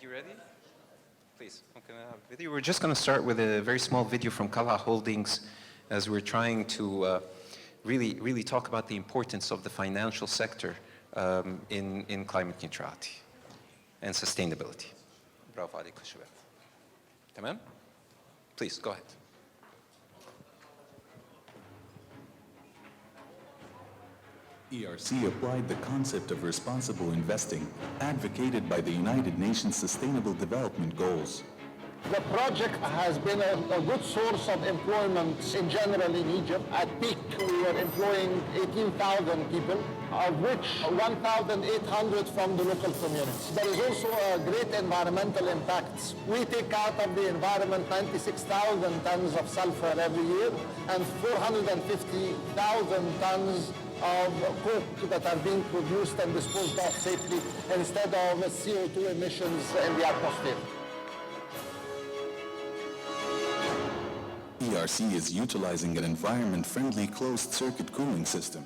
you ready? Please, video. We're just going to start with a very small video from Kala Holdings as we're trying to really talk about the importance of the financial sector in climate neutrality and sustainability. برافو عليكم شباب. تمام? Please, go ahead. ERC applied the concept of responsible investing advocated by the United Nations Sustainable Development Goals. The project has been a good source of employment in general in Egypt. At peak, we were employing 18,000 people, of which 1,800 from the local communities. There is also a great environmental impact. We take out of the environment 96,000 tons of sulfur every year and 450,000 tons of coke that are being produced and disposed of safely instead of CO2 emissions in the atmosphere. ERC is utilizing an environment-friendly closed-circuit cooling system,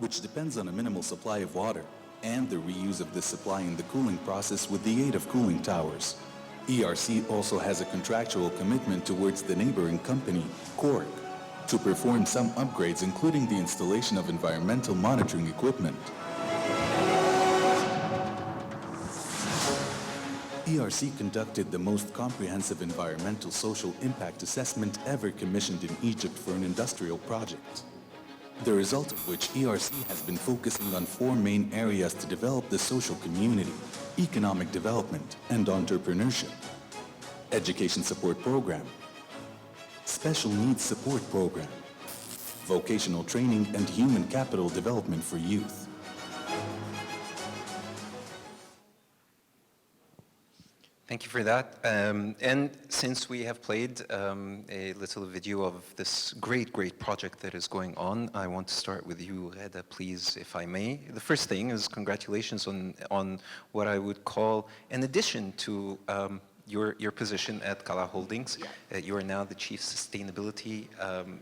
which depends on a minimal supply of water and the reuse of this supply in the cooling process with the aid of cooling towers. ERC also has a contractual commitment towards the neighboring company, Cork, to perform some upgrades, including the installation of environmental monitoring equipment. ERC conducted the most comprehensive environmental social impact assessment ever commissioned in Egypt for an industrial project, the result of which ERC has been focusing on four main areas to develop the social community, economic development, and entrepreneurship: education support program, special needs support program, vocational training, and human capital development for youth. Thank you for that. And since we have played a little video of this great project that is going on, I want to start with you, Ghada, please, if I may. The first thing is congratulations on what I would call an addition to your position at Kala Holdings. Yeah. You are now the Chief Sustainability.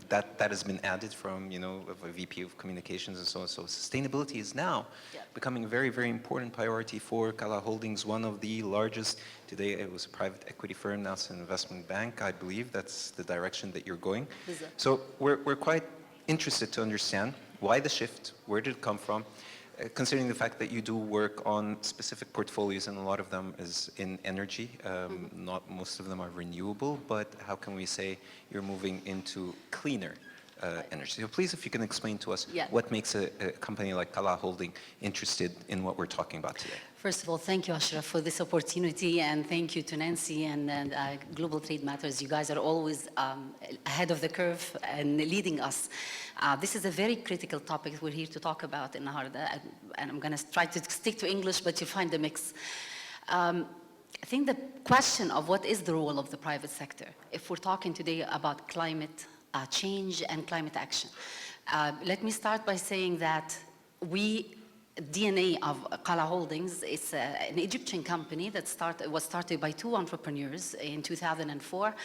That has been added from, a VP of Communications and so on. So sustainability is now becoming a very important priority for Kala Holdings, one of the largest. Today it was a private equity firm, now it's an investment bank. I believe that's the direction that you're going. Exactly. So we're quite interested to understand why the shift, where did it come from? Considering the fact that you do work on specific portfolios and a lot of them is in energy, not most of them are renewable, but how can we say you're moving into cleaner energy? So please, if you can explain to us what makes a company like Kala Holding interested in what we're talking about today. First of all, thank you, Ashraf, for this opportunity, and thank you to Nancy and Global Trade Matters. You guys are always ahead of the curve and leading us. This is a very critical topic we're here to talk about in Naharda, and I'm going to try to stick to English, but you'll find the mix. I think the question of what is the role of the private sector, if we're talking today about climate change and climate action. Let me start by saying that DNA of Kala Holdings is an Egyptian company that was started by two entrepreneurs in 2004.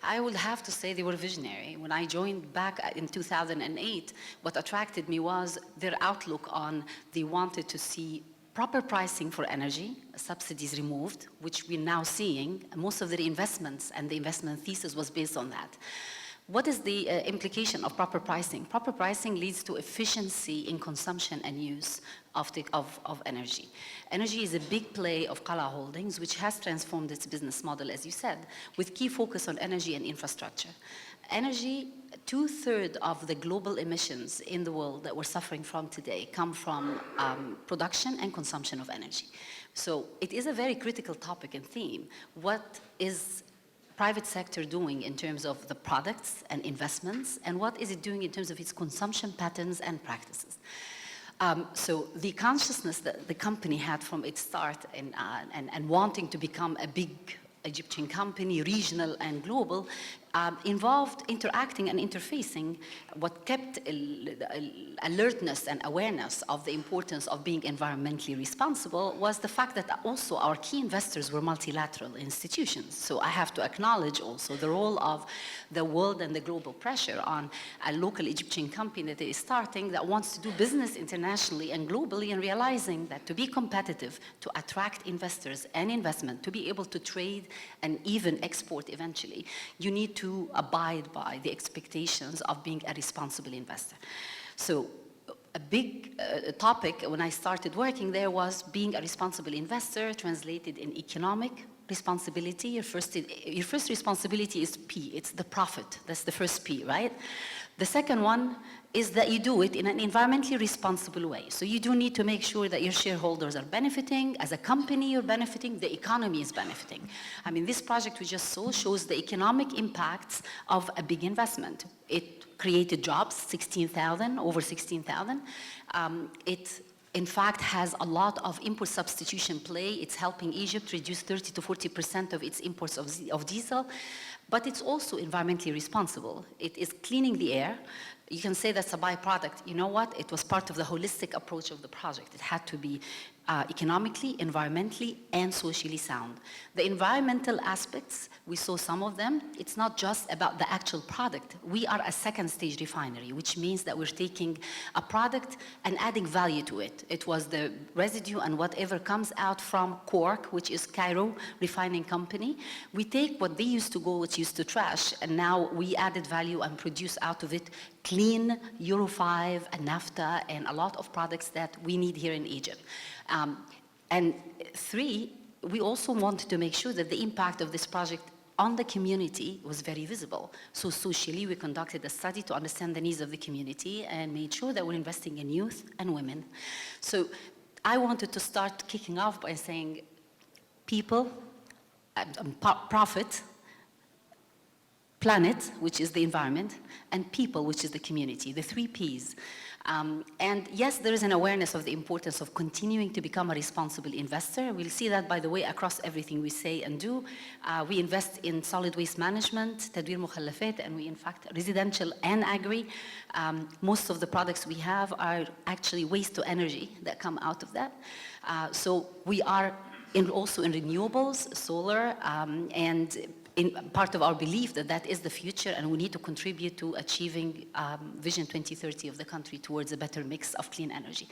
I would have to say they were visionary. When I joined back in 2008, what attracted me was their outlook on they wanted to see proper pricing for energy, subsidies removed, which we're now seeing. Most of their investments and the investment thesis was based on that. What is the implication of proper pricing? Proper pricing leads to efficiency in consumption and use of energy. Energy is a big play of Kala Holdings, which has transformed its business model, as you said, with key focus on energy and infrastructure. Energy, 2/3 of the global emissions in the world that we're suffering from today come from production and consumption of energy. So it is a very critical topic and theme. What is private sector doing in terms of the products and investments, and what is it doing in terms of its consumption patterns and practices? So the consciousness that the company had from its start and wanting to become a big Egyptian company, regional and global, involved interacting and interfacing. What kept alertness and awareness of the importance of being environmentally responsible was the fact that also our key investors were multilateral institutions. So I have to acknowledge also the role of the world and the global pressure on a local Egyptian company that is starting that wants to do business internationally and globally, and realizing that to be competitive, to attract investors and investment, to be able to trade and even export eventually, you need to abide by the expectations of being a responsible investor. So a big topic when I started working there was being a responsible investor, translated in economic responsibility. Your first responsibility is P, it's the profit. That's the first P, right? The second one is that you do it in an environmentally responsible way. So you do need to make sure that your shareholders are benefiting, as a company you're benefiting, the economy is benefiting. I mean, this project we just saw shows the economic impacts of a big investment. It created jobs, 16,000, over 16,000. It in fact has a lot of import substitution play. It's helping Egypt reduce 30 to 40% of its imports of diesel, but it's also environmentally responsible. It is cleaning the air. You can say that's a byproduct. You know what? It was part of the holistic approach of the project. It had to be economically, environmentally, and socially sound. The environmental aspects, we saw some of them. It's not just about the actual product. We are a second stage refinery, which means that we're taking a product and adding value to it. It was the residue and whatever comes out from Cork, which is Cairo refining company. We take what they used to go, which used to trash, and now we added value and produce out of it clean Euro 5 and naphtha and a lot of products that we need here in Egypt. And three, we also wanted to make sure that the impact of this project on the community was very visible. So socially, we conducted a study to understand the needs of the community and made sure that we're investing in youth and women. So I wanted to start kicking off by saying people, profit, planet, which is the environment, and people, which is the community, the three Ps. And yes, there is an awareness of the importance of continuing to become a responsible investor. We'll see that, by the way, across everything we say and do. We invest in solid waste management, تدوير مخلفات, and we, in fact, residential and agri. Most of the products we have are actually waste to energy that come out of that. So we are also in renewables, solar, and in part of our belief that that is the future, and we need to contribute to achieving Vision 2030 of the country towards a better mix of clean energy.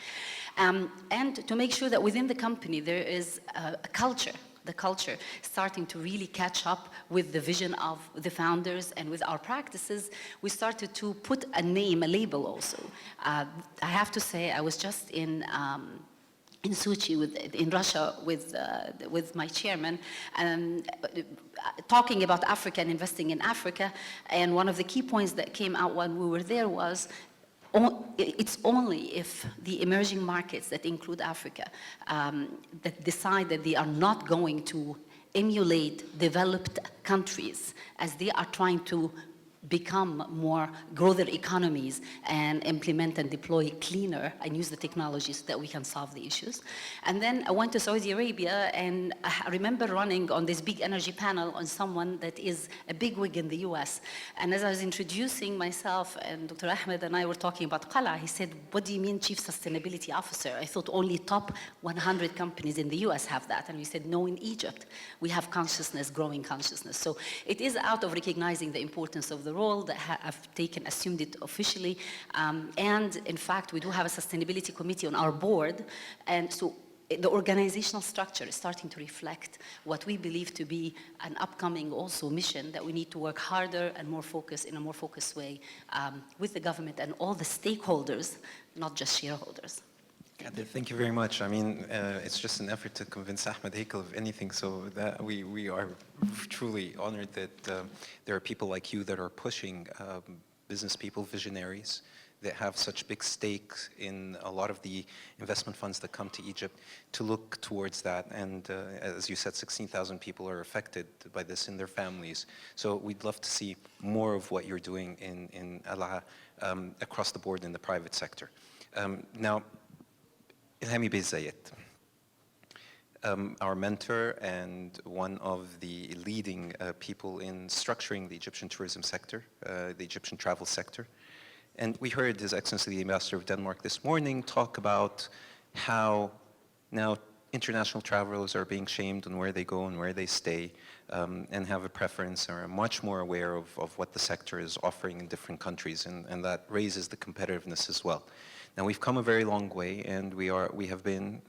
And to make sure that within the company there is a culture, the culture starting to really catch up with the vision of the founders and with our practices, we started to put a name, a label also. I have to say, I was just in Sochi, in Russia, with my chairman, talking about Africa and investing in Africa. And one of the key points that came out when we were there was, it's only if the emerging markets that include Africa that decide that they are not going to emulate developed countries as they are trying to become more, grow their economies and implement and deploy cleaner and use the technologies so that we can solve the issues. And then I went to Saudi Arabia, and I remember running on this big energy panel on someone that is a bigwig in the US. And as I was introducing myself, and Dr. Ahmed and I were talking about Qala, he said, what do you mean Chief Sustainability Officer? I thought only top 100 companies in the US have that. And we said, no, in Egypt, we have consciousness, growing consciousness. So it is out of recognizing the importance of the role that have assumed it officially. And in fact, we do have a sustainability committee on our board. And so the organizational structure is starting to reflect what we believe to be an upcoming also mission that we need to work harder and more focused, in a more focused way with the government and all the stakeholders, not just shareholders. Thank you very much. I mean, it's just an effort to convince Ahmed Hakel of anything, so that we are truly honored that there are people like you that are pushing business people, visionaries, that have such big stakes in a lot of the investment funds that come to Egypt to look towards that. And as you said, 16,000 people are affected by this in their families. So we'd love to see more of what you're doing in Al across the board in the private sector. Now, Ilhami Bey Zayed, our mentor and one of the leading people in structuring the Egyptian tourism sector, the Egyptian travel sector. And we heard His Excellency the Ambassador of Denmark this morning talk about how now international travelers are being shamed on where they go and where they stay, and have a preference or are much more aware of what the sector is offering in different countries, and that raises the competitiveness as well. Now we've come a very long way, and we have been,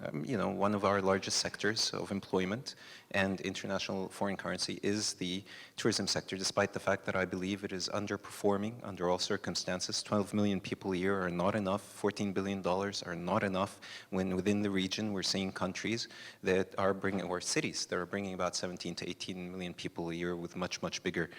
one of our largest sectors of employment, and international foreign currency is the tourism sector, despite the fact that I believe it is underperforming under all circumstances. 12 million people a year are not enough. $14 billion are not enough when within the region we're seeing countries that are bringing, or cities that are bringing about 17 to 18 million people a year with much, much bigger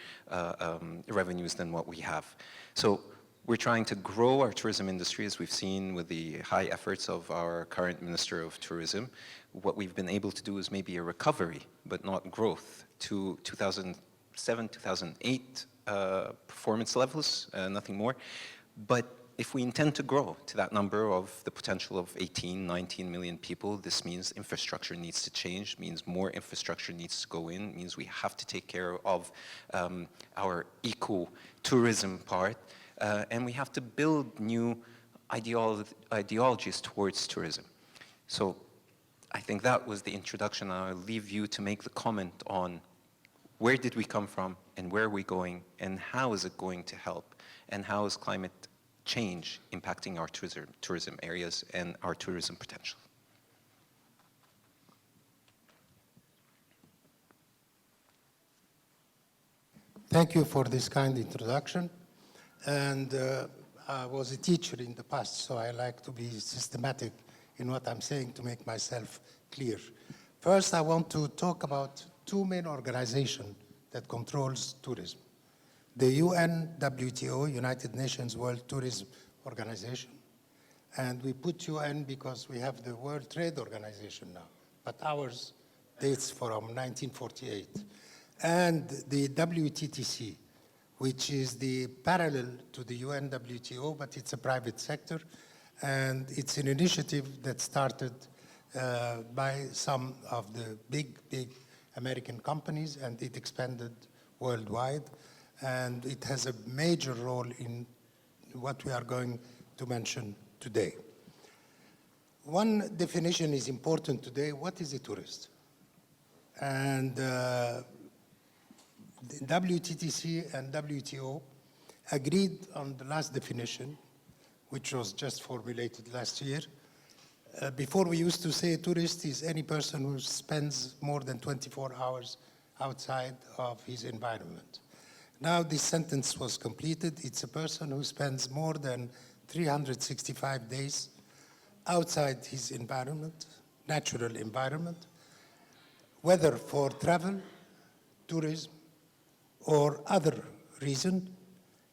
revenues than what we have. So we're trying to grow our tourism industry, as we've seen with the high efforts of our current Minister of Tourism. What we've been able to do is maybe a recovery, but not growth, to 2007, 2008 performance levels, nothing more. But if we intend to grow to that number of the potential of 18, 19 million people, this means infrastructure needs to change, means more infrastructure needs to go in, means we have to take care of our eco-tourism part. And we have to build new ideologies towards tourism. So I think that was the introduction. I'll leave you to make the comment on where did we come from and where are we going and how is it going to help and how is climate change impacting our tourism areas and our tourism potential. Thank you for this kind introduction. And I was a teacher in the past, so I like to be systematic in what I'm saying to make myself clear. First, I want to talk about two main organizations that controls tourism. The UNWTO, United Nations World Tourism Organization. And we put UN because we have the World Trade Organization now, but ours dates from 1948. And the WTTC, which is the parallel to the UNWTO, but it's a private sector. And it's an initiative that started by some of the big American companies, and it expanded worldwide. And it has a major role in what we are going to mention today. One definition is important today. What is a tourist? And the WTTC and WTO agreed on the last definition, which was just formulated last year. Before, we used to say a tourist is any person who spends more than 24 hours outside of his environment. Now this sentence was completed. It's a person who spends more than 365 days outside his environment, natural environment, whether for travel, tourism, or other reason,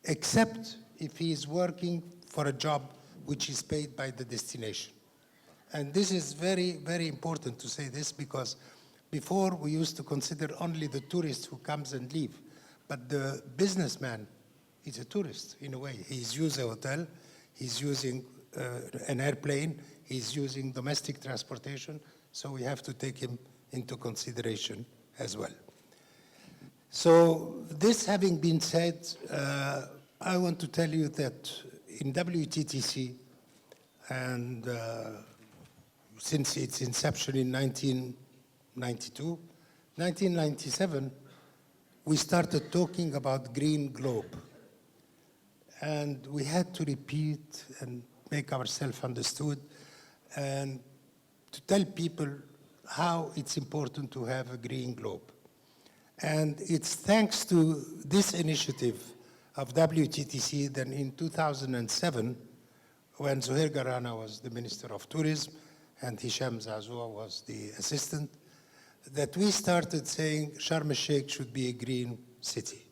except if he is working for a job which is paid by the destination. And this is very, very important to say this, because before we used to consider only the tourist who comes and leaves, but the businessman is a tourist in a way. He's using a hotel, he's using an airplane, he's using domestic transportation, so we have to take him into consideration as well. So this having been said, I want to tell you that in WTTC, and since its inception in 1992, 1997, we started talking about green globe. And we had to repeat and make ourselves understood and to tell people how it's important to have a green globe. And it's thanks to this initiative of WTTC that in 2007, when Zuhair Garana was the Minister of Tourism and Hisham Zazua was the assistant, that we started saying Sharm el-Sheikh should be a green city.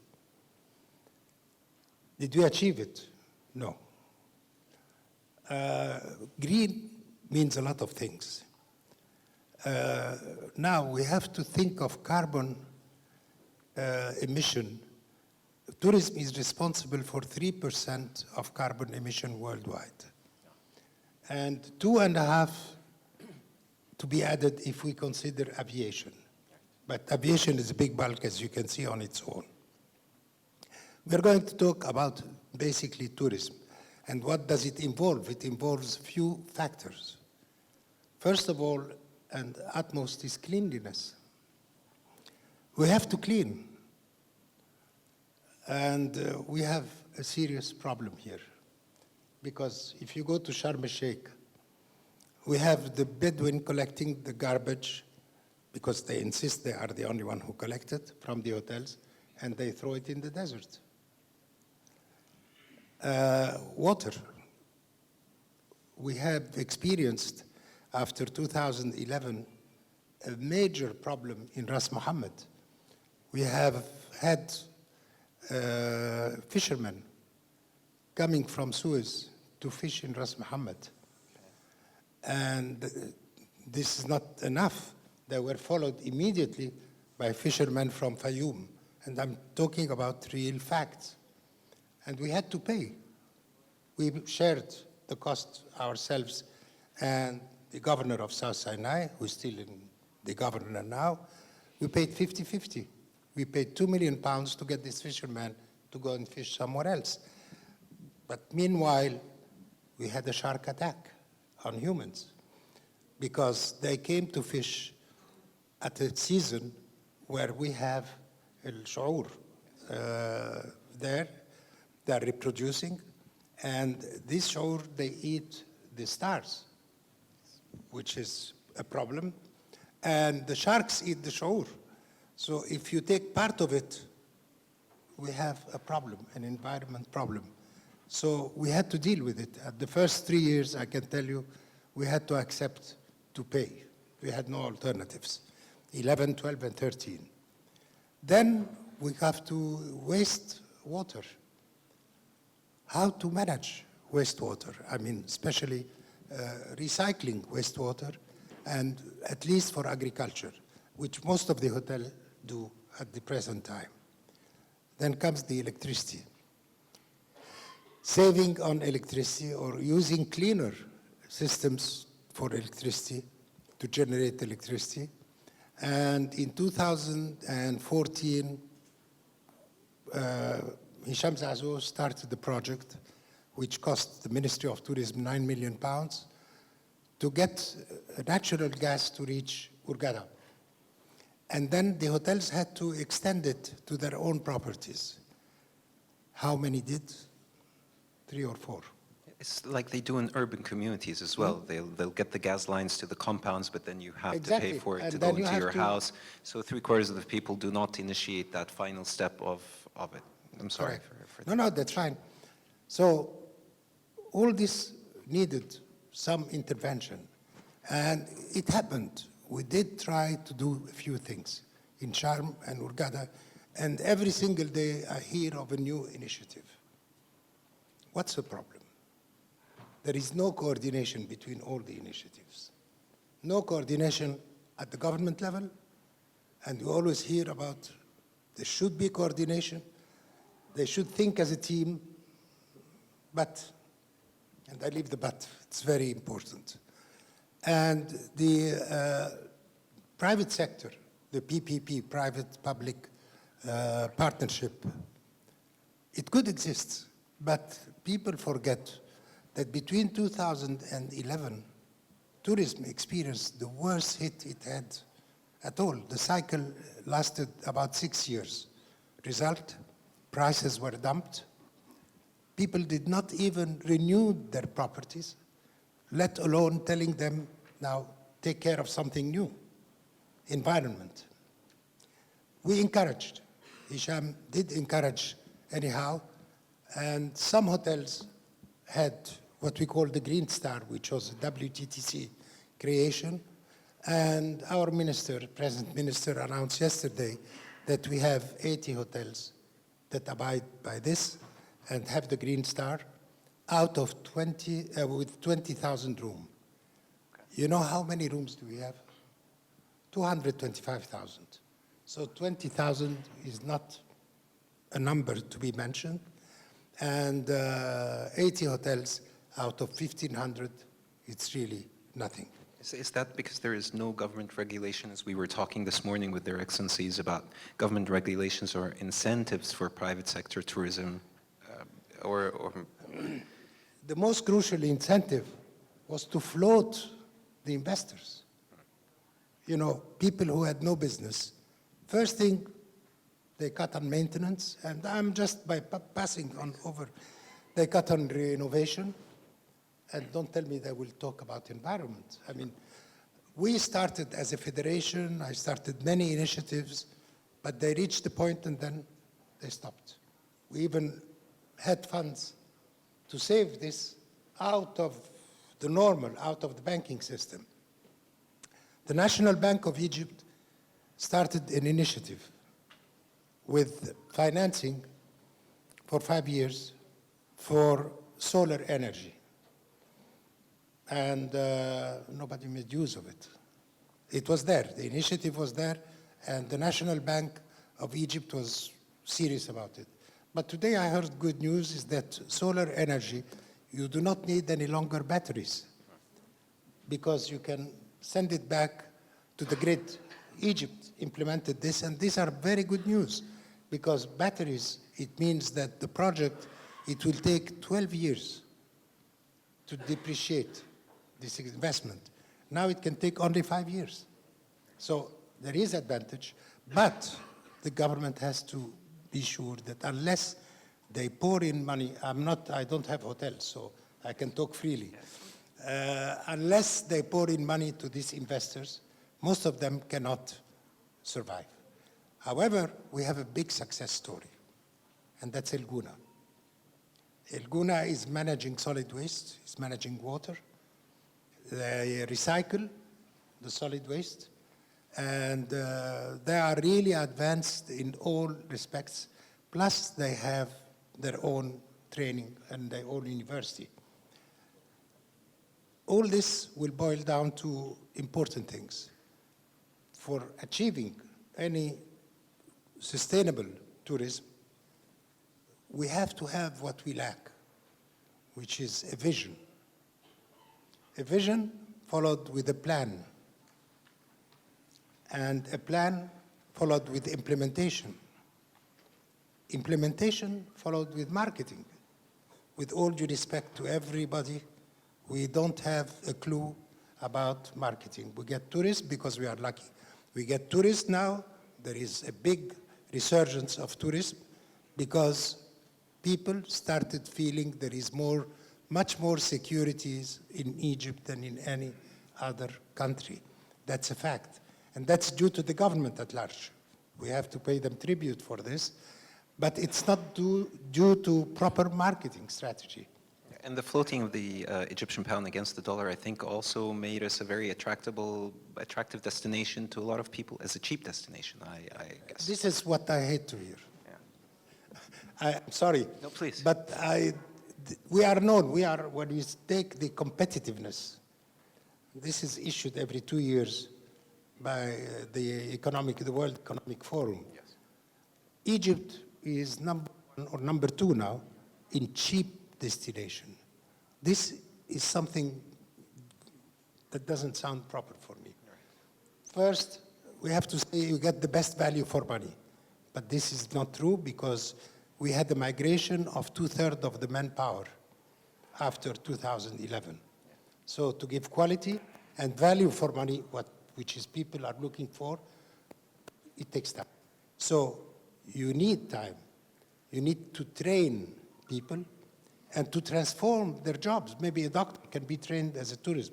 Did we achieve it? No. Green means a lot of things. Now we have to think of carbon emission. Tourism is responsible for 3% of carbon emission worldwide. And 2.5 to be added if we consider aviation. But aviation is a big bulk, as you can see, on its own. We're going to talk about basically tourism. And what does it involve? It involves few factors. First of all, and utmost, is cleanliness. We have to clean. And we have a serious problem here. Because if you go to Sharm el-Sheikh, we have the Bedouin collecting the garbage because they insist they are the only one who collect it from the hotels, and they throw it in the desert. Water. We have experienced, after 2011, a major problem in Ras Mohammed. We have had fishermen coming from Suez to fish in Ras Mohammed. And this is not enough. They were followed immediately by fishermen from Fayoum. And I'm talking about real facts. And we had to pay. We shared the cost ourselves, and the governor of South Sinai, who's still the governor now, we paid 50-50. We paid £2 million to get this fisherman to go and fish somewhere else. But meanwhile, we had a shark attack on humans because they came to fish at a season where we have el-shu'ur there. They're reproducing, and this shu'ur, they eat the stars, which is a problem, and the sharks eat the shu'ur. So if you take part of it, we have a problem, an environment problem. So we had to deal with it. At the first 3 years, I can tell you, we had to accept to pay. We had no alternatives, 11, 12, and 13. Then we have to waste water. How to manage wastewater? I mean, especially recycling wastewater, and at least for agriculture, which most of the hotels do at the present time. Then comes the electricity. Saving on electricity or using cleaner systems for electricity to generate electricity. And in 2014, Hisham Zazo started the project, which cost the Ministry of Tourism £9 million, to get natural gas to reach Hurghada. And then the hotels had to extend it to their own properties. How many did? 3 or 4. It's like they do in urban communities as well. They'll get the gas lines to the compounds, but then you have to pay for it And to then go you into have your to- house. So 3/4 of the people do not initiate that final step of it. I'm sorry for that. No, that's fine. So all this needed some intervention. And it happened. We did try to do a few things in Sharm and Hurghada, and every single day I hear of a new initiative. What's the problem? There is no coordination between all the initiatives. No coordination at the government level, and we always hear about there should be coordination, they should think as a team, but, and I leave the but, it's very important. And the private sector, the PPP, private-public partnership, it could exist, but people forget that between 2011, tourism experienced the worst hit it had at all. The cycle lasted about 6 years. Result, prices were dumped. People did not even renew their properties, let alone telling them, now take care of something new, environment. We encouraged, Hisham did encourage anyhow, and some hotels had what we call the Green Star, which was a WTTC creation, and our minister, present minister, announced yesterday that we have 80 hotels that abide by this and have the Green Star out of 20, with 20,000 rooms. You know how many rooms do we have? 225,000. So 20,000 is not a number to be mentioned. And 80 hotels out of 1,500, it's really nothing. Is that because there is no government regulation, as we were talking this morning with their excellencies about government regulations or incentives for private sector tourism, or The most crucial incentive was to float the investors. You know, people who had no business. First thing, they cut on maintenance, and I'm just by passing on over, they cut on renovation, and don't tell me they will talk about environment. I mean, we started as a federation, I started many initiatives, but they reached the point and then they stopped. We even had funds to save this out of the normal, out of the banking system. The National Bank of Egypt started an initiative with financing for 5 years for solar energy. And nobody made use of it. It was there, the initiative was there, and the National Bank of Egypt was serious about it. But today I heard good news is that solar energy, you do not need any longer batteries because you can send it back to the grid. Egypt implemented this, and these are very good news because batteries, it means that the project, it will take 12 years to depreciate this investment. Now it can take only 5 years. So there is advantage, but the government has to be sure that unless they pour in money, I don't have hotels, so I can talk freely. Unless they pour in money to these investors, most of them cannot survive. However, we have a big success story, and that's El Guna. El Guna is managing solid waste, is managing water. They recycle the solid waste, and they are really advanced in all respects. Plus, they have their own training and their own university. All this will boil down to important things. For achieving any sustainable tourism, we have to have what we lack, which is a vision. A vision followed with a plan, and a plan followed with implementation. Implementation followed with marketing. With all due respect to everybody, we don't have a clue about marketing. We get tourists because we are lucky. We get tourists now. There is a big resurgence of tourism because people started feeling there is much more securities in Egypt than in any other country. That's a fact. And that's due to the government at large. We have to pay them tribute for this. But it's not due to proper marketing strategy. And the floating of the Egyptian pound against the dollar, I think, also made us a very attractive destination to a lot of people, as a cheap destination, I guess. This is what I hate to hear. Yeah. I'm sorry. No, please. But we are known. When we take the competitiveness, this is issued every 2 years by the World Economic Forum. Yes. Egypt is number 1 or number 2 now in cheap destination. This is something that doesn't sound proper for me. First, we have to say you get the best value for money. But this is not true because we had a migration of 2/3 of the manpower after 2011. So to give quality and value for money, which is people are looking for, it takes time. So you need time. You need to train people and to transform their jobs. Maybe a doctor can be trained as a tourist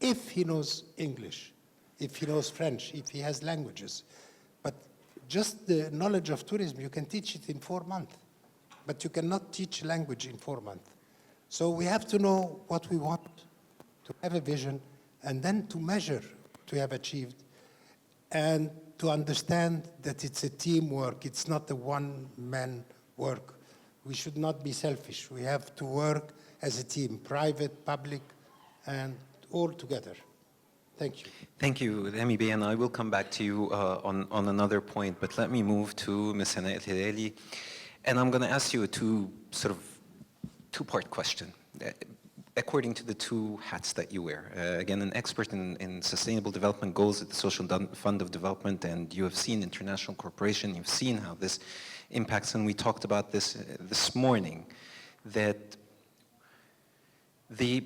if he knows English, if he knows French, if he has languages. But just the knowledge of tourism, you can teach it in 4 months, but you cannot teach language in 4 months. So we have to know what we want, to have a vision, and then to measure to have achieved, and to understand that it's a teamwork, it's not a one-man work. We should not be selfish. We have to work as a team, private, public, and all together. Thank you. Thank you, MEB, and I will come back to you on another point, but let me move to Ms. Hana El-Hilali, and I'm going to ask you a two-part question. according to the two hats that you wear. Again, an expert in sustainable development goals at the Social Fund of Development, and you have seen international cooperation, you've seen how this impacts, and we talked about this this morning, that the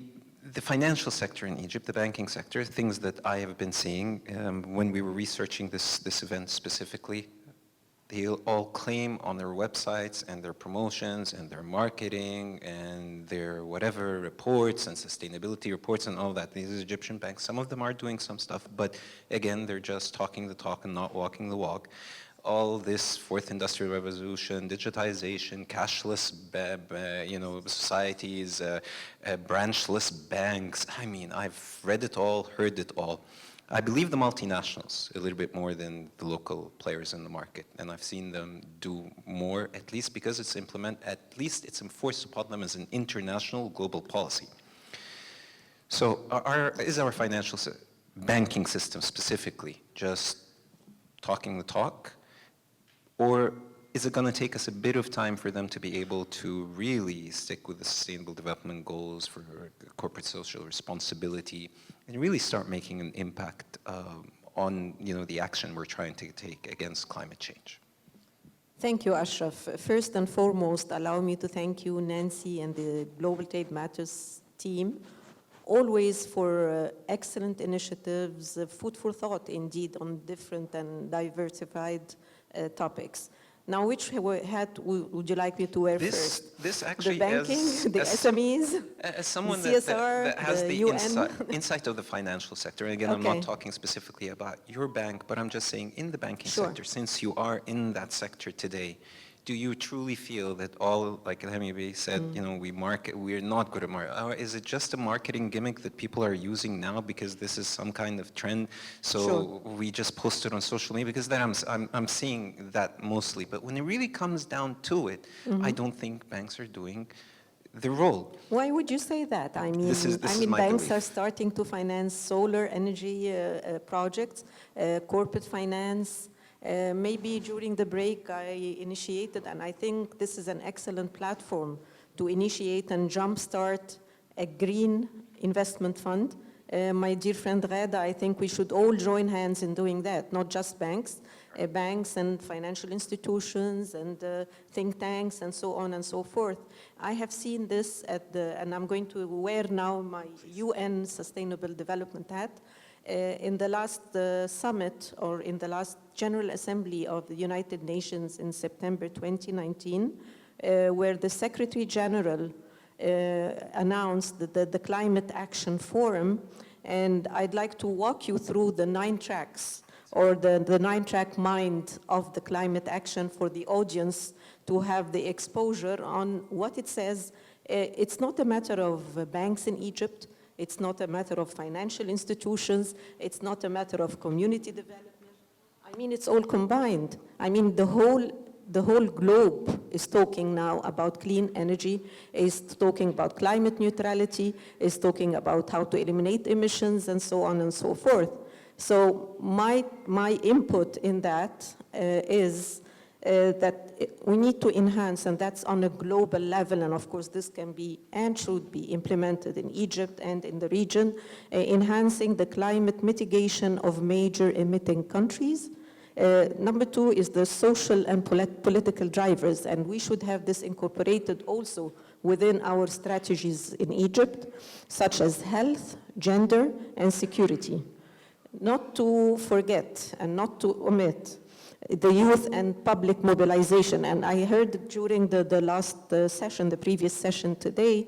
financial sector in Egypt, the banking sector, things that I have been seeing when we were researching this event specifically, they'll all claim on their websites and their promotions and their marketing and their whatever reports and sustainability reports and all that. These Egyptian banks, some of them are doing some stuff, but again, they're just talking the talk and not walking the walk. All this fourth industrial revolution, digitization, cashless, societies, branchless banks. I mean, I've read it all, heard it all. I believe the multinationals a little bit more than the local players in the market, and I've seen them do more, at least because it's it's enforced upon them as an international global policy. So is our financial banking system specifically just talking the talk, or is it going to take us a bit of time for them to be able to really stick with the sustainable development goals for corporate social responsibility and really start making an impact on the action we're trying to take against climate change? Thank you, Ashraf. First and foremost, allow me to thank you, Nancy, and the Global Trade Matters team, always for excellent initiatives, food for thought, indeed, on different and diversified topics. Now, which hat would you like me to wear first? This actually, the banking, the SMEs, as someone the CSR, that has the UN. insight of the financial sector. And again, I'm not talking specifically about your bank, but I'm just saying in the banking sector, since you are in that sector today, do you truly feel that all, like Hamibi said, we're not good at marketing? Or is it just a marketing gimmick that people are using now because this is some kind of trend? So we just post it on social media, because then I'm seeing that mostly. But when it really comes down to it, I don't think banks are doing the role. Why would you say that? I mean, this is banks belief. are starting to finance solar energy projects, corporate finance. Maybe during the break I initiated, and I think this is an excellent platform to initiate and jumpstart a green investment fund. My dear friend Reda, I think we should all join hands in doing that, not just banks, banks and financial institutions and think tanks and so on and so forth. I have seen this and I'm going to wear now my UN Sustainable Development hat. In the last summit, or in the last General Assembly of the United Nations in September 2019, where the Secretary General announced the Climate Action Forum, and I'd like to walk you through the 9 tracks, or the 9-track mind of the climate action for the audience to have the exposure on what it says. It's not a matter of banks in Egypt. It's not a matter of financial institutions. It's not a matter of community development. I mean, it's all combined. I mean, the whole globe is talking now about clean energy, is talking about climate neutrality, is talking about how to eliminate emissions, and so on and so forth. So my input in that is that we need to enhance, and that's on a global level, and of course this can be and should be implemented in Egypt and in the region, enhancing the climate mitigation of major emitting countries. Number 2 is the social and political drivers, and we should have this incorporated also within our strategies in Egypt, such as health, gender, and security. Not to forget and not to omit the youth and public mobilization. And I heard during the last session, the previous session today,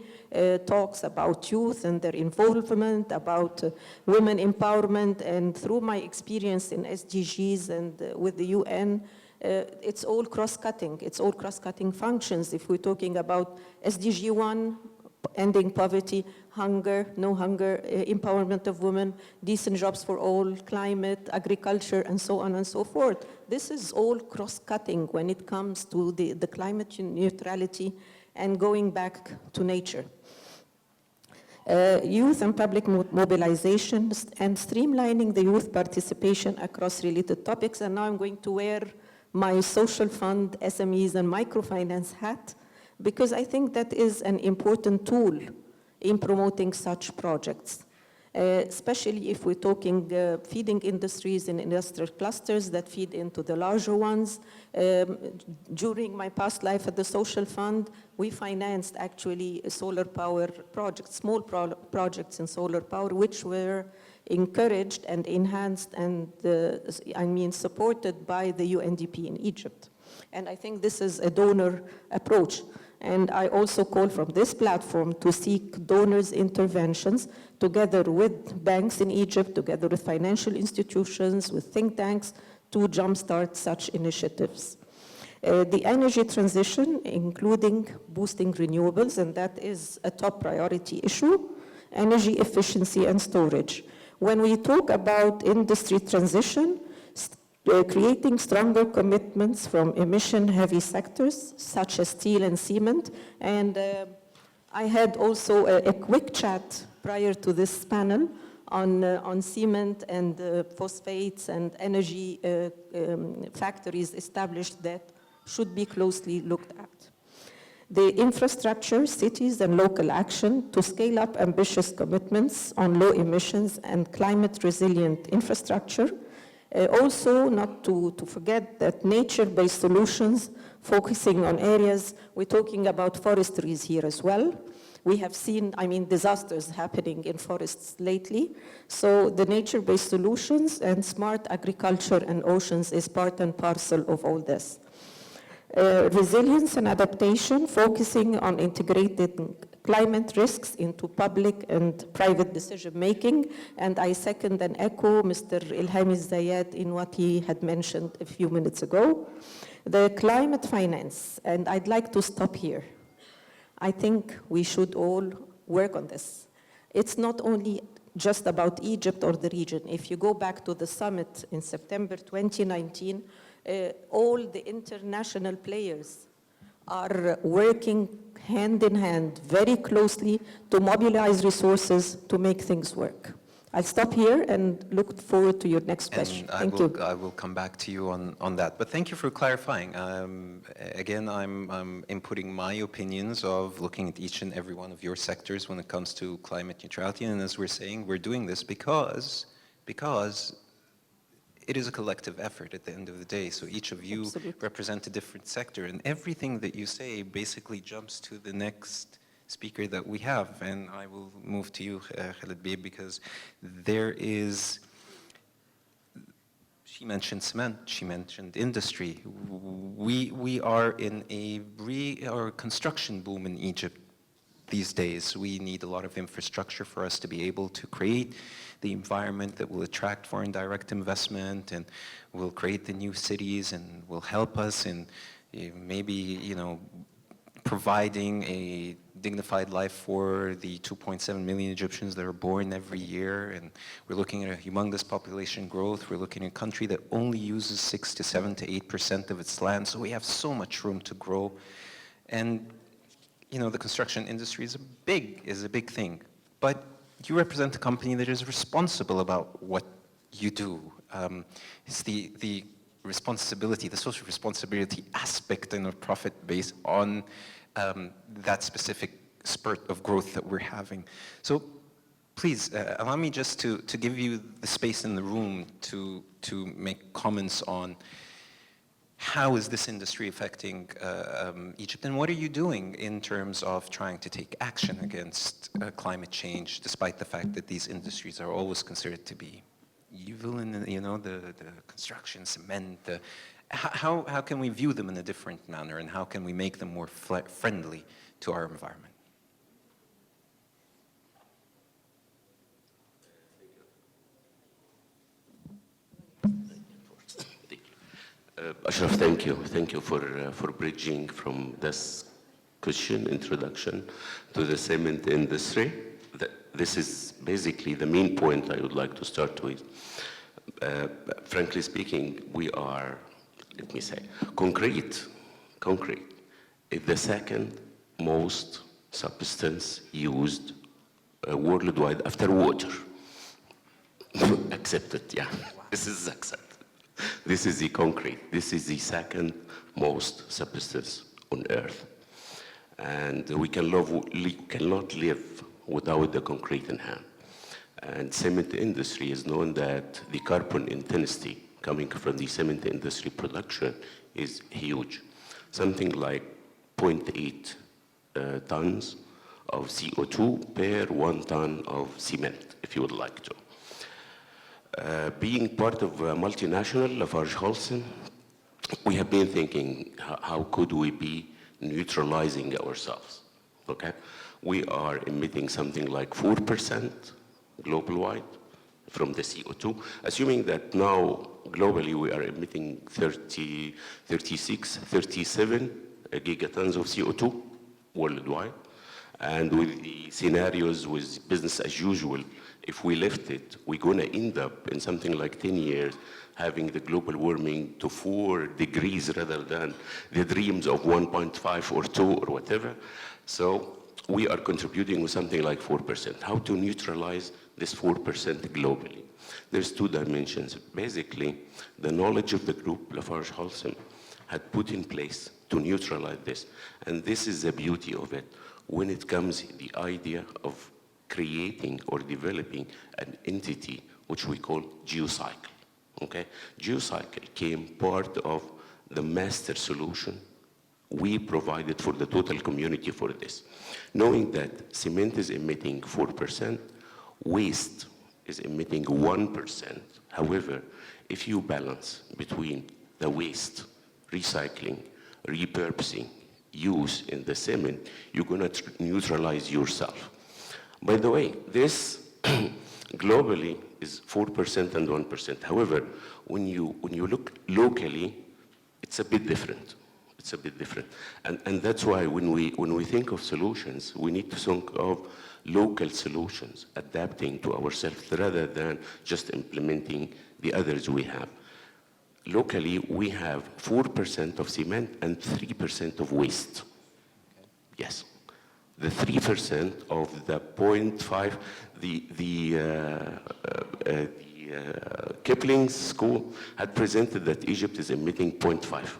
talks about youth and their involvement, about women empowerment, and through my experience in SDGs and with the UN, it's all cross-cutting. It's all cross-cutting functions. If we're talking about SDG 1, ending poverty, hunger, no hunger, empowerment of women, decent jobs for all, climate, agriculture, and so on and so forth. This is all cross-cutting when it comes to the climate neutrality and going back to nature. Youth and public mobilization and streamlining the youth participation across related topics. And now I'm going to wear my social fund, SMEs, and microfinance hat, because I think that is an important tool in promoting such projects. Especially if we're talking feeding industries and industrial clusters that feed into the larger ones. During my past life at the Social Fund, we financed actually solar power projects, small projects in solar power, which were encouraged and enhanced and, supported by the UNDP in Egypt. And I think this is a donor approach. And I also call from this platform to seek donors' interventions together with banks in Egypt, together with financial institutions, with think tanks, to jumpstart such initiatives. The energy transition, including boosting renewables, and that is a top priority issue, energy efficiency and storage. When we talk about industry transition, creating stronger commitments from emission-heavy sectors, such as steel and cement. And I had also a quick chat prior to this panel on cement and phosphates and energy factories established that should be closely looked at. The infrastructure, cities, and local action to scale up ambitious commitments on low emissions and climate-resilient infrastructure. Also, not to forget that nature-based solutions focusing on areas, we're talking about forestries here as well. We have seen, disasters happening in forests lately. So the nature-based solutions and smart agriculture and oceans is part and parcel of all this. Resilience and adaptation, focusing on integrating climate risks into public and private decision-making. And I second and echo Mr. Ilham Zayed in what he had mentioned a few minutes ago. The climate finance, and I'd like to stop here. I think we should all work on this. It's not only just about Egypt or the region. If you go back to the summit in September 2019, all the international players are working hand in hand, very closely, to mobilize resources to make things work. I'll stop here and look forward to your next question. Thank you. I will come back to you on that. But thank you for clarifying. Again, I'm inputting my opinions of looking at each and every one of your sectors when it comes to climate neutrality. And as we're saying, we're doing this because it is a collective effort at the end of the day. So each of you represent a different sector, and everything that you say basically jumps to the next speaker that we have. And I will move to you, Khaled Bey, because there is, she mentioned cement, she mentioned industry. We are in a construction boom in Egypt these days. We need a lot of infrastructure for us to be able to create the environment that will attract foreign direct investment and will create the new cities and will help us in maybe, providing a dignified life for the 2.7 million Egyptians that are born every year. And we're looking at a humongous population growth. We're looking at a country that only uses 6 to 7 to 8% of its land. So we have so much room to grow. And the construction industry is a big thing, but you represent a company that is responsible about what you do. It's the responsibility, the social responsibility aspect in a profit base on that specific spurt of growth that we're having. So please, allow me just to give you the space in the room to make comments on how is this industry affecting Egypt, and what are you doing in terms of trying to take action against climate change, despite the fact that these industries are always considered to be evil in the construction, cement. How can we view them in a different manner, and how can we make them more friendly to our environment? Ashraf, thank you. Thank you for bridging from this question, introduction, to the cement industry. This is basically the main point I would like to start with. Frankly speaking, we are, let me say, concrete is the second most substance used worldwide after water. Accepted, yeah. This is accepted. This is the concrete. This is the second most substance on earth. And we cannot live without the concrete in hand. And cement industry is known that the carbon intensity coming from the cement industry production is huge. Something like 0.8 tons of CO2 per 1 ton of cement, if you would like to. Being part of a multinational, LafargeHolcim, we have been thinking, how could we be neutralizing ourselves, okay? We are emitting something like 4% global-wide from the CO2, assuming that now globally we are emitting 37 gigatons of CO2 worldwide. And with the scenarios with business as usual, if we lift it, we're gonna end up in something like 10 years having the global warming to 4 degrees rather than the dreams of 1.5 or 2 or whatever. So we are contributing with something like 4%. How to neutralize this 4% globally? There's 2 dimensions. Basically, the knowledge of the group, LafargeHolcim, had put in place to neutralize this. And this is the beauty of it. When it comes the idea of creating or developing an entity which we call geocycle, okay? Geocycle came part of the master solution we provided for the total community for this. Knowing that cement is emitting 4%, waste is emitting 1%. However, if you balance between the waste, recycling, repurposing, use in the cement, you're going to neutralize yourself. By the way, this globally is 4% and 1%. However, when you look locally, it's a bit different. It's a bit different. And that's why when we think of solutions, we need to think of local solutions, adapting to ourselves rather than just implementing the others we have. Locally, we have 4% of cement and 3% of waste. Yes. The 3% of the 0.5, Kipling's school had presented that Egypt is emitting 0.5,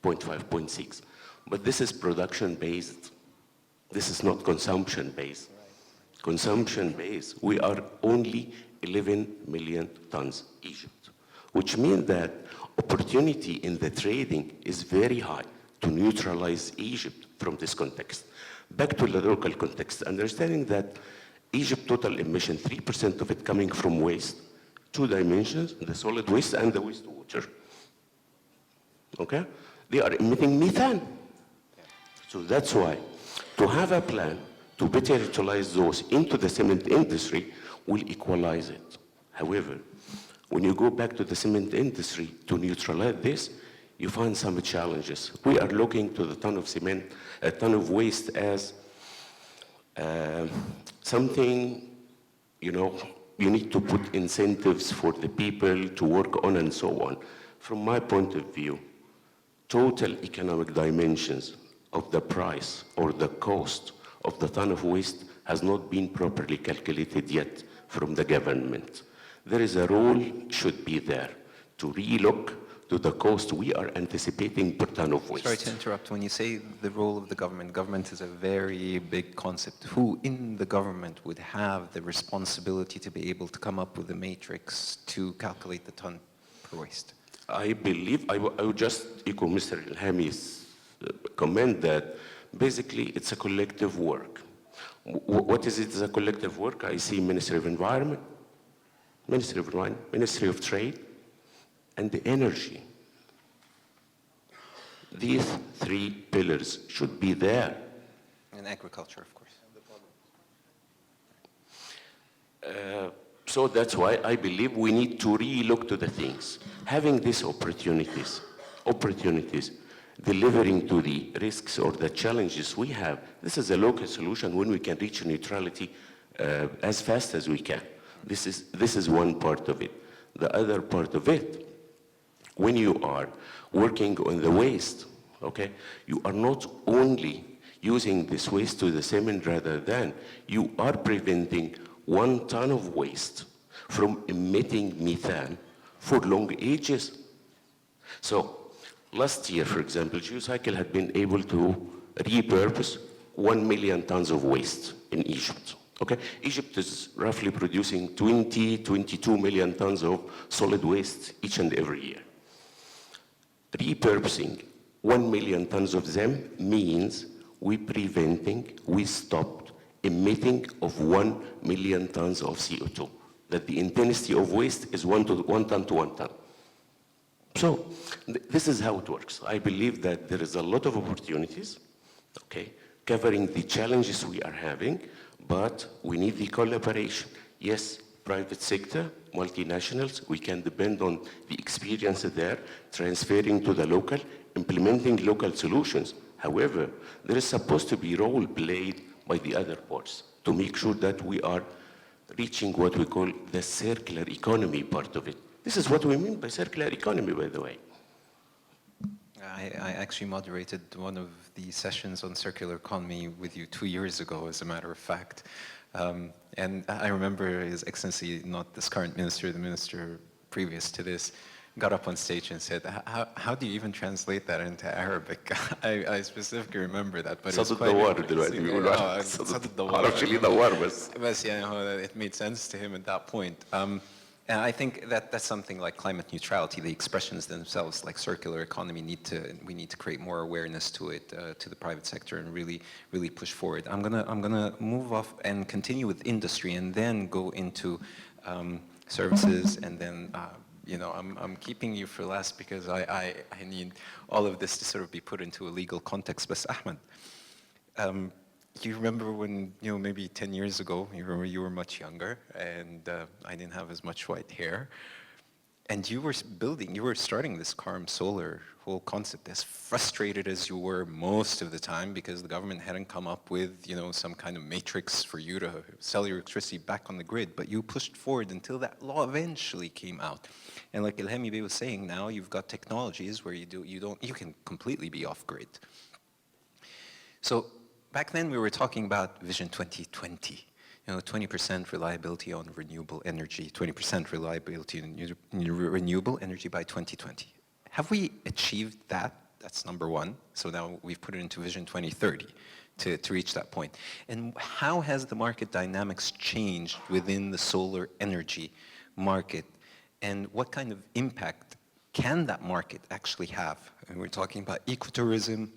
0.6. But this is production-based. This is not consumption-based. Consumption-based, we are only 11 million tons Egypt, which means that opportunity in the trading is very high to neutralize Egypt from this context. Back to the local context, understanding that Egypt total emission, 3% of it coming from waste, 2 dimensions, the solid waste and the wastewater. Okay? They are emitting methane. So that's why to have a plan to better utilize those into the cement industry will equalize it. However, when you go back to the cement industry to neutralize this, you find some challenges. We are looking to the ton of cement, a ton of waste as something, you need to put incentives for the people to work on and so on. From my point of view, total economic dimensions of the price or the cost of the ton of waste has not been properly calculated yet from the government. There is a role should be there to relook to the cost we are anticipating per ton of waste. Sorry to interrupt. When you say the role of the government is a very big concept. Who in the government would have the responsibility to be able to come up with a matrix to calculate the ton per waste? I believe, I would just echo Mr. Ilhami's comment that basically it's a collective work. What is it as a collective work? I see Ministry of Environment, Ministry of Trade, and the Energy. These 3 pillars should be there. And agriculture, of course. So that's why I believe we need to re-look to the things. Having these opportunities, delivering to the risks or the challenges we have, this is a local solution when we can reach neutrality as fast as we can. This is one part of it. The other part of it, when you are working on the waste, okay, you are not only using this waste to the cement rather than you are preventing 1 ton of waste from emitting methane for long ages. So last year, for example, Geocycle had been able to repurpose 1 million tons of waste in Egypt. Okay, Egypt is roughly producing 22 million tons of solid waste each and every year. Repurposing 1 million tons of them means we stopped emitting of 1 million tons of CO2. That the intensity of waste is 1 ton to 1 ton. So this is how it works. I believe that there is a lot of opportunities, okay, covering the challenges we are having, but we need the collaboration. Yes, private sector, multinationals, we can depend on the experience there, transferring to the local, implementing local solutions. However, there is supposed to be role played by the other parts to make sure that we are reaching what we call the circular economy part of it. This is what we mean by circular economy, by the way. I actually moderated one of the sessions on circular economy with you 2 years ago, as a matter of fact. And I remember His Excellency, not this current minister, the minister previous to this, got up on stage and said, how do you even translate that into Arabic? I specifically remember that, but it's quite interesting. It made sense to him at that point. And I think that that's something like climate neutrality. The expressions themselves, like circular economy, we need to create more awareness to it, to the private sector, and really push forward. I'm gonna move off and continue with industry, and then go into services, and then I'm keeping you for last because I need all of this to sort of be put into a legal context. But Ahmed, you remember when, maybe 10 years ago, you were much younger, and I didn't have as much white hair, and you were starting this Karm Solar whole concept, as frustrated as you were most of the time because the government hadn't come up with, some kind of matrix for you to sell your electricity back on the grid, but you pushed forward until that law eventually came out. And like Ilhami Bey was saying, now you've got technologies where you can completely be off grid. So back then we were talking about Vision 2020, 20% reliability on renewable energy, 20% reliability on renewable energy by 2020. Have we achieved that? That's number one. So now we've put it into Vision 2030 to reach that point. And how has the market dynamics changed within the solar energy market? And what kind of impact can that market actually have? And we're talking about ecotourism,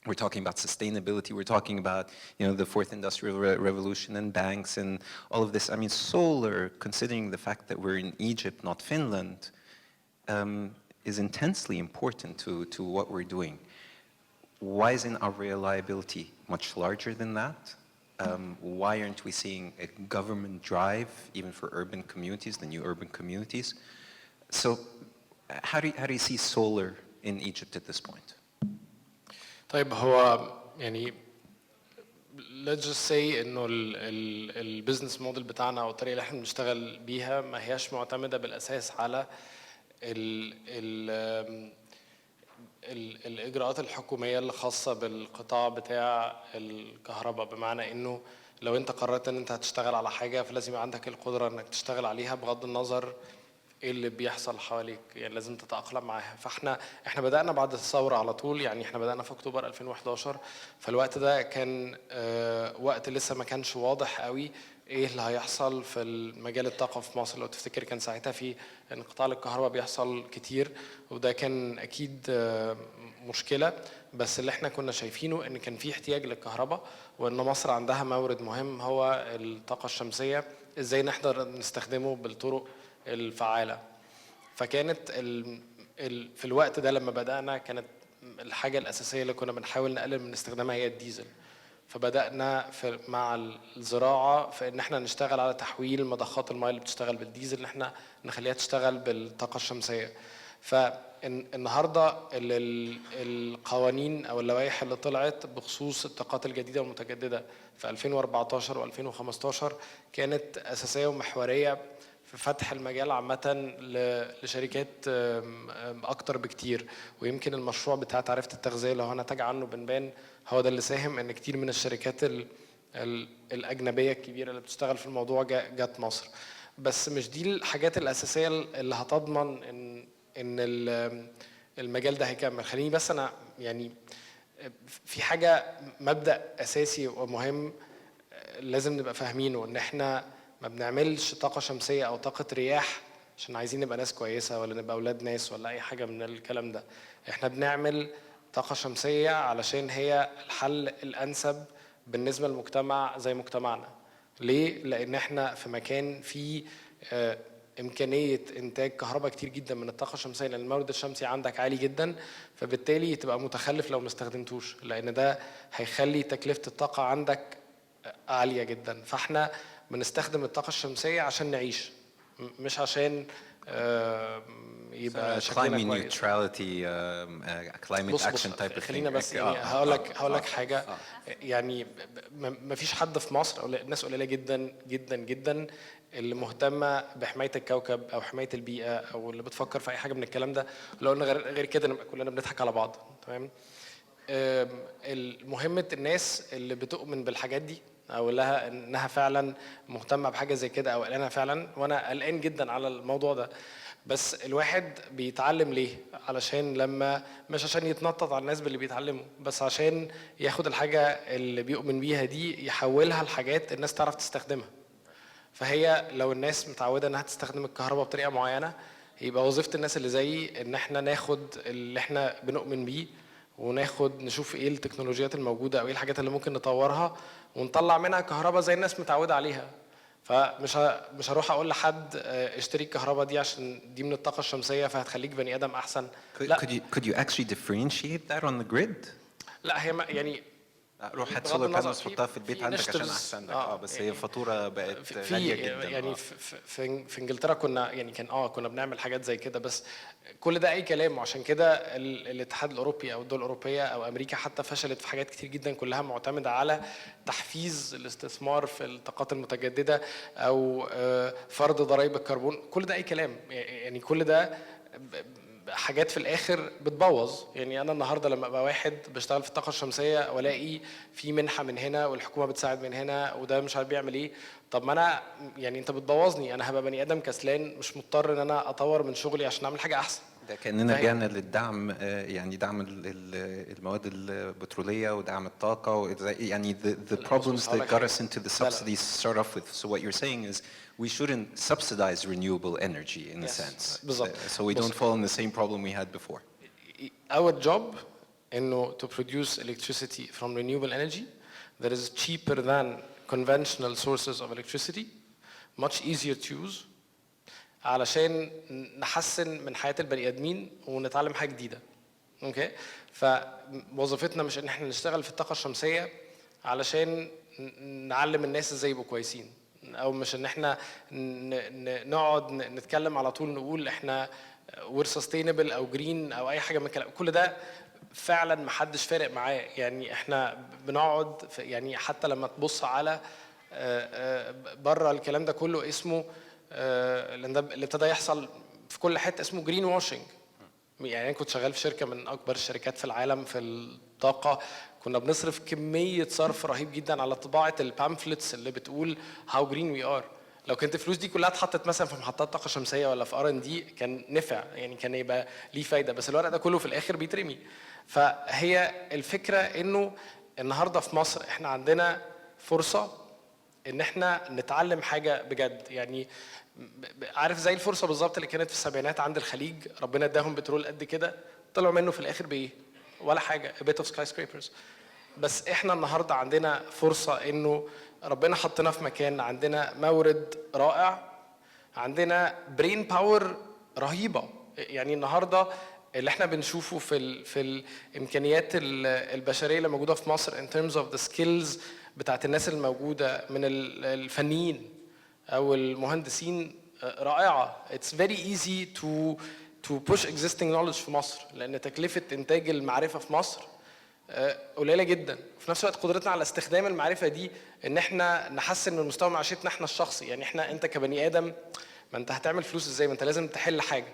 we're talking about sustainability, we're talking about, the fourth industrial revolution and banks and all of this. I mean, solar, considering the fact that we're in Egypt, not Finland, is intensely important to what we're doing. Why isn't our reliability much larger than that? Why aren't we seeing a government drive, even for urban communities, the new urban communities? So how do you see solar in Egypt at this point? طيب هو let's just say انه البيزنس موديل بتاعنا او الطريقه اللي احنا بنشتغل بيها ما هياش معتمده بالاساس على الاجراءات الحكوميه اللي خاصه بالقطاع بتاع الكهرباء، بمعنى انه لو انت قررت ان انت هتشتغل على حاجه فلازم يبقى عندك القدره انك تشتغل عليها بغض النظر ايه اللي بيحصل حواليك، يعني لازم تتأقلم معاها. فاحنا بدأنا بعد الثورة على طول، يعني احنا بدأنا في اكتوبر 2011، فالوقت ده كان وقت لسه ما كانش واضح قوي ايه اللي هيحصل في المجال الطاقة في مصر. لو تفتكر كان ساعتها في انقطاع للكهرباء بيحصل كتير، وده كان اكيد مشكلة، بس اللي احنا كنا شايفينه ان كان في احتياج للكهرباء، وان مصر عندها مورد مهم هو الطاقة الشمسية، ازاي نقدر نستخدمه بالطرق الفعالة. فكانت في الوقت ده لما بدأنا كانت الحاجة الأساسية اللي كنا بنحاول نقلل من استخدامها هي الديزل. فبدأنا مع الزراعة في ان احنا نشتغل على تحويل مضخات المياه اللي بتشتغل بالديزل ان احنا نخليها تشتغل بالطاقة الشمسية. فالنهاردة القوانين او اللوائح اللي طلعت بخصوص الطاقات الجديدة والمتجددة في 2014 و2015 كانت أساسية ومحورية في فتح المجال عامة لشركات أكتر بكتير. ويمكن المشروع بتاع تعرفة التغذية اللي هو نتج عنه بنبان هو ده اللي ساهم إن كتير من الشركات الأجنبية الكبيرة اللي بتشتغل في الموضوع جت مصر. بس مش دي الحاجات الأساسية اللي هتضمن إن المجال ده هيكمل. خليني بس أنا يعني في حاجة مبدأ أساسي ومهم لازم نبقى فاهمينه ان احنا ما بنعملش طاقة شمسية او طاقة رياح عشان عايزين نبقى ناس كويسة ولا نبقى اولاد ناس ولا اي حاجة من الكلام ده. احنا بنعمل طاقة شمسية علشان هي الحل الانسب بالنسبة للمجتمع زي مجتمعنا. ليه؟ لان احنا في مكان فيه إمكانية إنتاج كهرباء كتير جدا من الطاقة الشمسية، لأن المورد الشمسي عندك عالي جدا، فبالتالي تبقى متخلف لو ما استخدمتوش، لأن ده هيخلي تكلفة الطاقة عندك عالية جدا. فإحنا بنستخدم الطاقة الشمسية عشان نعيش، مش عشان يبقى شكلنا climate كويس. neutrality, climate بص action type of thing. خلينا بس يعني هقول لك حاجه. يعني ما فيش حد في مصر او الناس قليله جدا جدا جدا اللي مهتمه بحمايه الكوكب او حمايه البيئه او اللي بتفكر في اي حاجه من الكلام ده. لو قلنا غير كده نبقى كلنا بنضحك على بعض. تمام. مهمه الناس اللي بتؤمن بالحاجات دي او لها انها فعلا مهتمه بحاجه زي كده او قلقانه فعلا، وانا قلقان جدا على الموضوع ده. بس الواحد بيتعلم ليه؟ علشان لما مش عشان يتنطط على الناس باللي بيتعلموا، بس عشان ياخد الحاجة اللي بيؤمن بيها دي يحولها لحاجات الناس تعرف تستخدمها. فهي لو الناس متعودة انها تستخدم الكهرباء بطريقة معينة، يبقى وظيفة الناس اللي زيي ان احنا ناخد اللي احنا بنؤمن بيه وناخد نشوف ايه التكنولوجيات الموجودة او ايه الحاجات اللي ممكن نطورها ونطلع منها كهرباء زي الناس متعودة عليها. فمش هروح اقول لحد اشتري الكهرباء دي عشان دي من الطاقه الشمسيه فهتخليك بني ادم احسن. لا. Could you actually differentiate that on the grid? لا هي يعني روح هات بغض سولار النظر بانلز حطها في البيت عندك عشان initiatives. احسن لك. بس هي فاتوره بقت في غاليه جدا. يعني في انجلترا كنا يعني كنا بنعمل حاجات زي كده، بس كل ده اي كلام. وعشان كده الاتحاد الاوروبي او الدول الاوروبيه او امريكا حتى فشلت في حاجات كتير جدا كلها معتمده على تحفيز الاستثمار في الطاقات المتجدده او فرض ضرائب الكربون. كل ده اي كلام. يعني كل ده حاجات في الاخر بتبوظ. يعني انا النهارده لما ابقى واحد بشتغل في الطاقه الشمسيه والاقي في منحه من هنا والحكومه بتساعد من هنا وده مش عارف بيعمل ايه، طب ما انا يعني انت بتبوظني، انا هبقى بني ادم كسلان مش مضطر ان انا اطور من شغلي عشان اعمل حاجه احسن. ده كاننا رجعنا للدعم، يعني دعم المواد البتروليه ودعم الطاقه يعني the problems that got us into the subsidies start off with. So what you're saying is we shouldn't subsidize renewable energy in a sense. بالظبط. So we don't fall in the same problem we had before. Our job انه to produce electricity from renewable energy that is cheaper than conventional sources of electricity, much easier to use, علشان نحسن من حياة البني آدمين ونتعلم حاجة جديدة. اوكي؟ فوظيفتنا مش ان احنا نشتغل في الطاقة الشمسية علشان نعلم الناس ازاي يبقوا كويسين، او مش ان احنا نقعد نتكلم على طول نقول احنا we're sustainable او green او اي حاجة من الكلام. كل ده فعلا محدش فارق معاه. يعني احنا بنقعد يعني حتى لما تبص على بره الكلام ده كله اسمه اللي ابتدى يحصل في كل حته اسمه جرين واشنج. يعني انا كنت شغال في شركه من اكبر الشركات في العالم في الطاقه، كنا بنصرف كميه صرف رهيب جدا على طباعه البامفلتس اللي بتقول هاو جرين وي ار. لو كانت الفلوس دي كلها اتحطت مثلا في محطات طاقه شمسيه ولا في R&D كان نفع، يعني كان يبقى ليه فايده، بس الورق ده كله في الاخر بيترمي. فهي الفكره انه النهارده في مصر احنا عندنا فرصه ان احنا نتعلم حاجه بجد. يعني عارف زي الفرصه بالظبط اللي كانت في السبعينات عند الخليج، ربنا اداهم بترول قد كده طلعوا منه في الاخر بايه؟ ولا حاجه، a bit of skyscrapers. بس احنا النهارده عندنا فرصه انه ربنا حطنا في مكان عندنا مورد رائع، عندنا برين باور رهيبه. يعني النهارده اللي احنا بنشوفه في الامكانيات البشريه اللي موجوده في مصر in terms of the skills بتاعت الناس الموجوده من الفنيين او المهندسين رائعه. It's very easy to push existing knowledge في مصر لان تكلفه انتاج المعرفه في مصر قليله جدا. في نفس الوقت قدرتنا على استخدام المعرفه دي ان احنا نحسن من مستوى معيشتنا احنا الشخصي. يعني انت كبني ادم ما انت هتعمل فلوس ازاي؟ ما انت لازم تحل حاجه.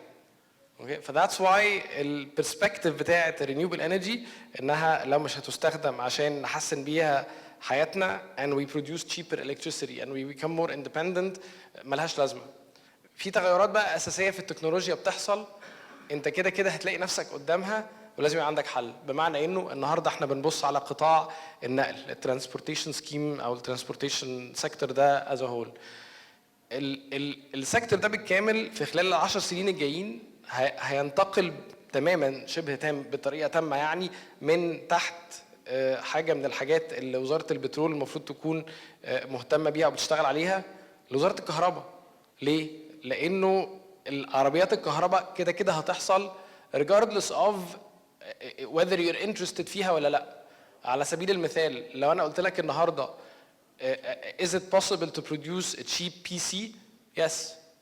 اوكي؟ فذاتس واي البرسبكتيف بتاعه الرينيوبل انرجي انها لو مش هتستخدم عشان نحسن بيها حياتنا and we produce cheaper electricity and we become more independent ملهاش لازمه. في تغيرات بقى اساسيه في التكنولوجيا بتحصل انت كده كده هتلاقي نفسك قدامها ولازم يبقى عندك حل. بمعنى انه النهارده احنا بنبص على قطاع النقل، الترانسبورتيشن سكيم او الترانسبورتيشن سيكتور ده از هول. السيكتور ده بالكامل في خلال ال10 سنين الجايين هينتقل تماما شبه تام بطريقه تامه يعني من تحت حاجه من الحاجات اللي وزاره البترول المفروض تكون مهتمه بيها وبتشتغل عليها لوزاره الكهرباء. ليه؟ لانه العربيات الكهرباء كده كده هتحصل regardless of whether you're interested فيها ولا لا. على سبيل المثال لو انا قلت لك النهارده is it possible to produce a cheap PC? Yes.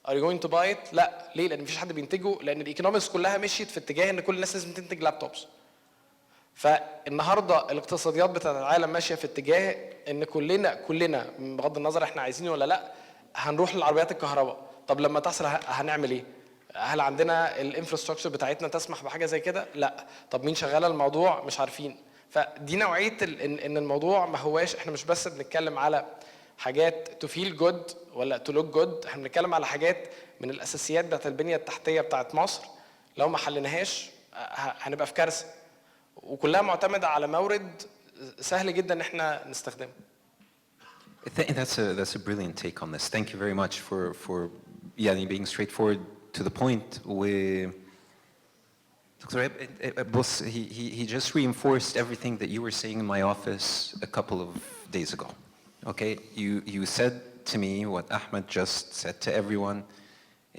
Are you going to buy it? لا. ليه؟ لان مفيش حد بينتجه، لان الايكونومكس كلها مشيت في اتجاه ان كل الناس لازم تنتج لابتوبس. فالنهارده الاقتصاديات بتاعت العالم ماشيه في اتجاه ان كلنا بغض النظر احنا عايزينه ولا لا هنروح للعربيات الكهرباء. طب لما تحصل هنعمل ايه؟ هل عندنا الانفراستراكشر بتاعتنا تسمح بحاجه زي كده؟ لا. طب مين شغال الموضوع؟ مش عارفين. فدي نوعيه ان الموضوع ما هواش احنا مش بس بنتكلم على حاجات تو فيل جود ولا تو لوك جود، احنا بنتكلم على حاجات من الاساسيات بتاعت البنيه التحتيه بتاعت مصر لو ما حليناهاش هنبقى في كارثه، وكلها معتمده على مورد سهل جدا ان احنا نستخدمه. That's a brilliant take on this. Thank you very much for يعني being straightforward to the point. Dr. Boss, he just reinforced everything that you were saying in my office a couple of days ago. Okay, you said to me what Ahmed just said to everyone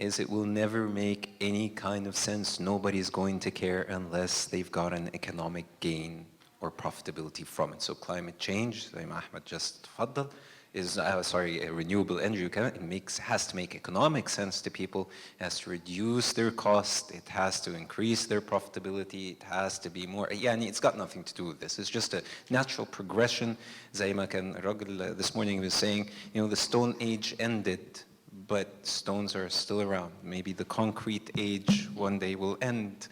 is it will never make any kind of sense. Nobody's going to care unless they've got an economic gain or profitability from it. So climate change, like Ahmed just تفضل, is renewable energy has to make economic sense to people. It has to reduce their cost. It has to increase their profitability. It has to be more. يعني it's got nothing to do with this. It's just a natural progression. زي ما كان الراجل this morning was saying, you know, the Stone Age ended, but stones are still around. Maybe the concrete age one day will end.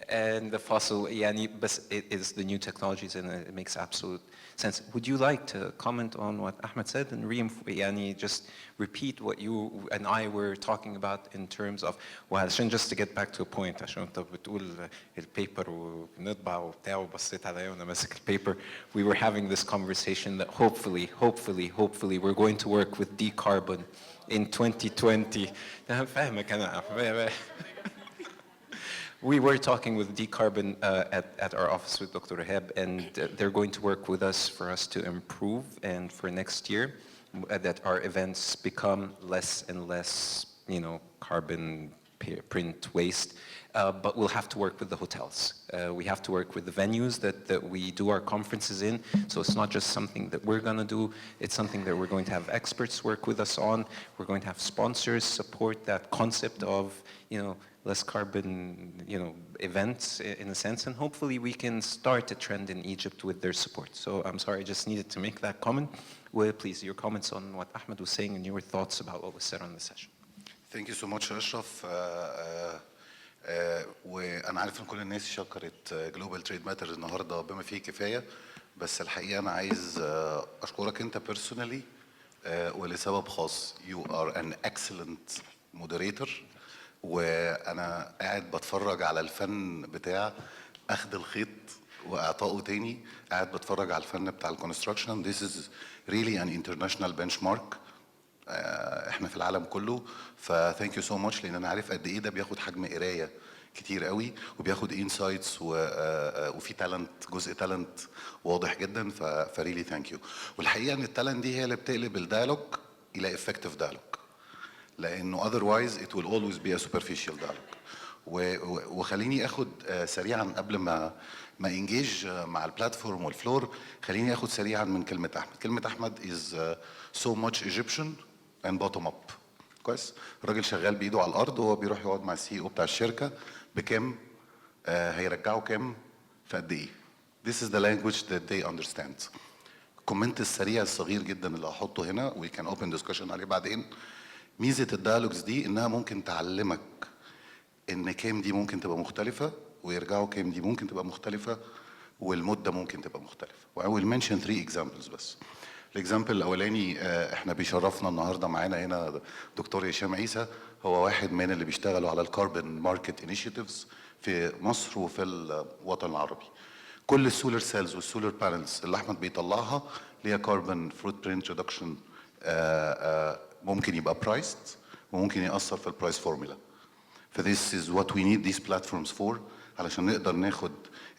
And the fossil, يعني, but it is the new technologies, and it makes absolute sense. Would you like to comment on what Ahmed said and يعني, just repeat what you and I were talking about in terms of, well, just to get back to a point, عشان انت بتقول البيبر ونطبع وبتاع وبصيت عليا وانا ماسك البيبر. We were having this conversation that hopefully we're going to work with decarbon in 2020. أنا فاهمك أنا. We were talking with Decarbon at our office with Dr. Rahab, and they're going to work with us for us to improve, and for next year that our events become less and less, you know, carbon print waste. But we'll have to work with the hotels. We have to work with the venues that we do our conferences in. So it's not just something that we're going to do. It's something that we're going to have experts work with us on. We're going to have sponsors support that concept of, you know, less carbon, you know, events in a sense. And hopefully we can start a trend in Egypt with their support. So I'm sorry, I just needed to make that comment. Well, please, your comments on what Ahmed was saying and your thoughts about what was said on the session. Thank you so much, أشرف. وأنا عارف إن كل الناس شكرت جلوبال تريد ماترز النهارده بما فيه كفاية، بس الحقيقة أنا عايز أشكرك أنت personally ولسبب خاص. You are an excellent moderator. وأنا قاعد بتفرج على الفن بتاع أخذ الخيط وإعطائه تاني، قاعد بتفرج على الفن بتاع الكونستراكشن. This is really an international benchmark. احنا في العالم كله. ثانك يو سو ماتش، لان انا عارف قد ايه ده بياخد حجم قرايه كتير قوي، وبياخد انسايتس وفي تالنت، جزء تالنت واضح جدا. فريلي ثانك يو. والحقيقه ان التالنت دي هي اللي بتقلب الديالوج الى افكتيف ديالوج، لانه otherwise it will always be a superficial dialogue. وخليني اخد سريعا قبل ما انجيج مع البلاتفورم والفلور، خليني اخد سريعا من كلمه احمد. كلمه احمد is so much Egyptian and bottom up. كويس. الراجل شغال بايده على الارض، وهو بيروح يقعد مع السي او بتاع الشركه بكام، هيرجعوا كام في قد ايه. This is the language that they understand. الكومنت السريع الصغير جدا اللي هحطه هنا we can open discussion عليه بعدين. ميزه الديالوجز دي انها ممكن تعلمك ان كام دي ممكن تبقى مختلفه، ويرجعوا كام دي ممكن تبقى مختلفه، والمده ممكن تبقى مختلفه. I will mention 3 examples بس. الاكزامبل الاولاني احنا بيشرفنا النهارده معانا هنا دكتور هشام عيسى، هو واحد من اللي بيشتغلوا على الكاربون ماركت انيشيتيفز في مصر وفي الوطن العربي. كل السولار سيلز والسولار بانلز اللي احمد بيطلعها ليها كاربون فوت برينت ريدكشن، ممكن يبقى برايسد وممكن يأثر في البرايس فورمولا. ف this is what we need these platforms for علشان نقدر ناخد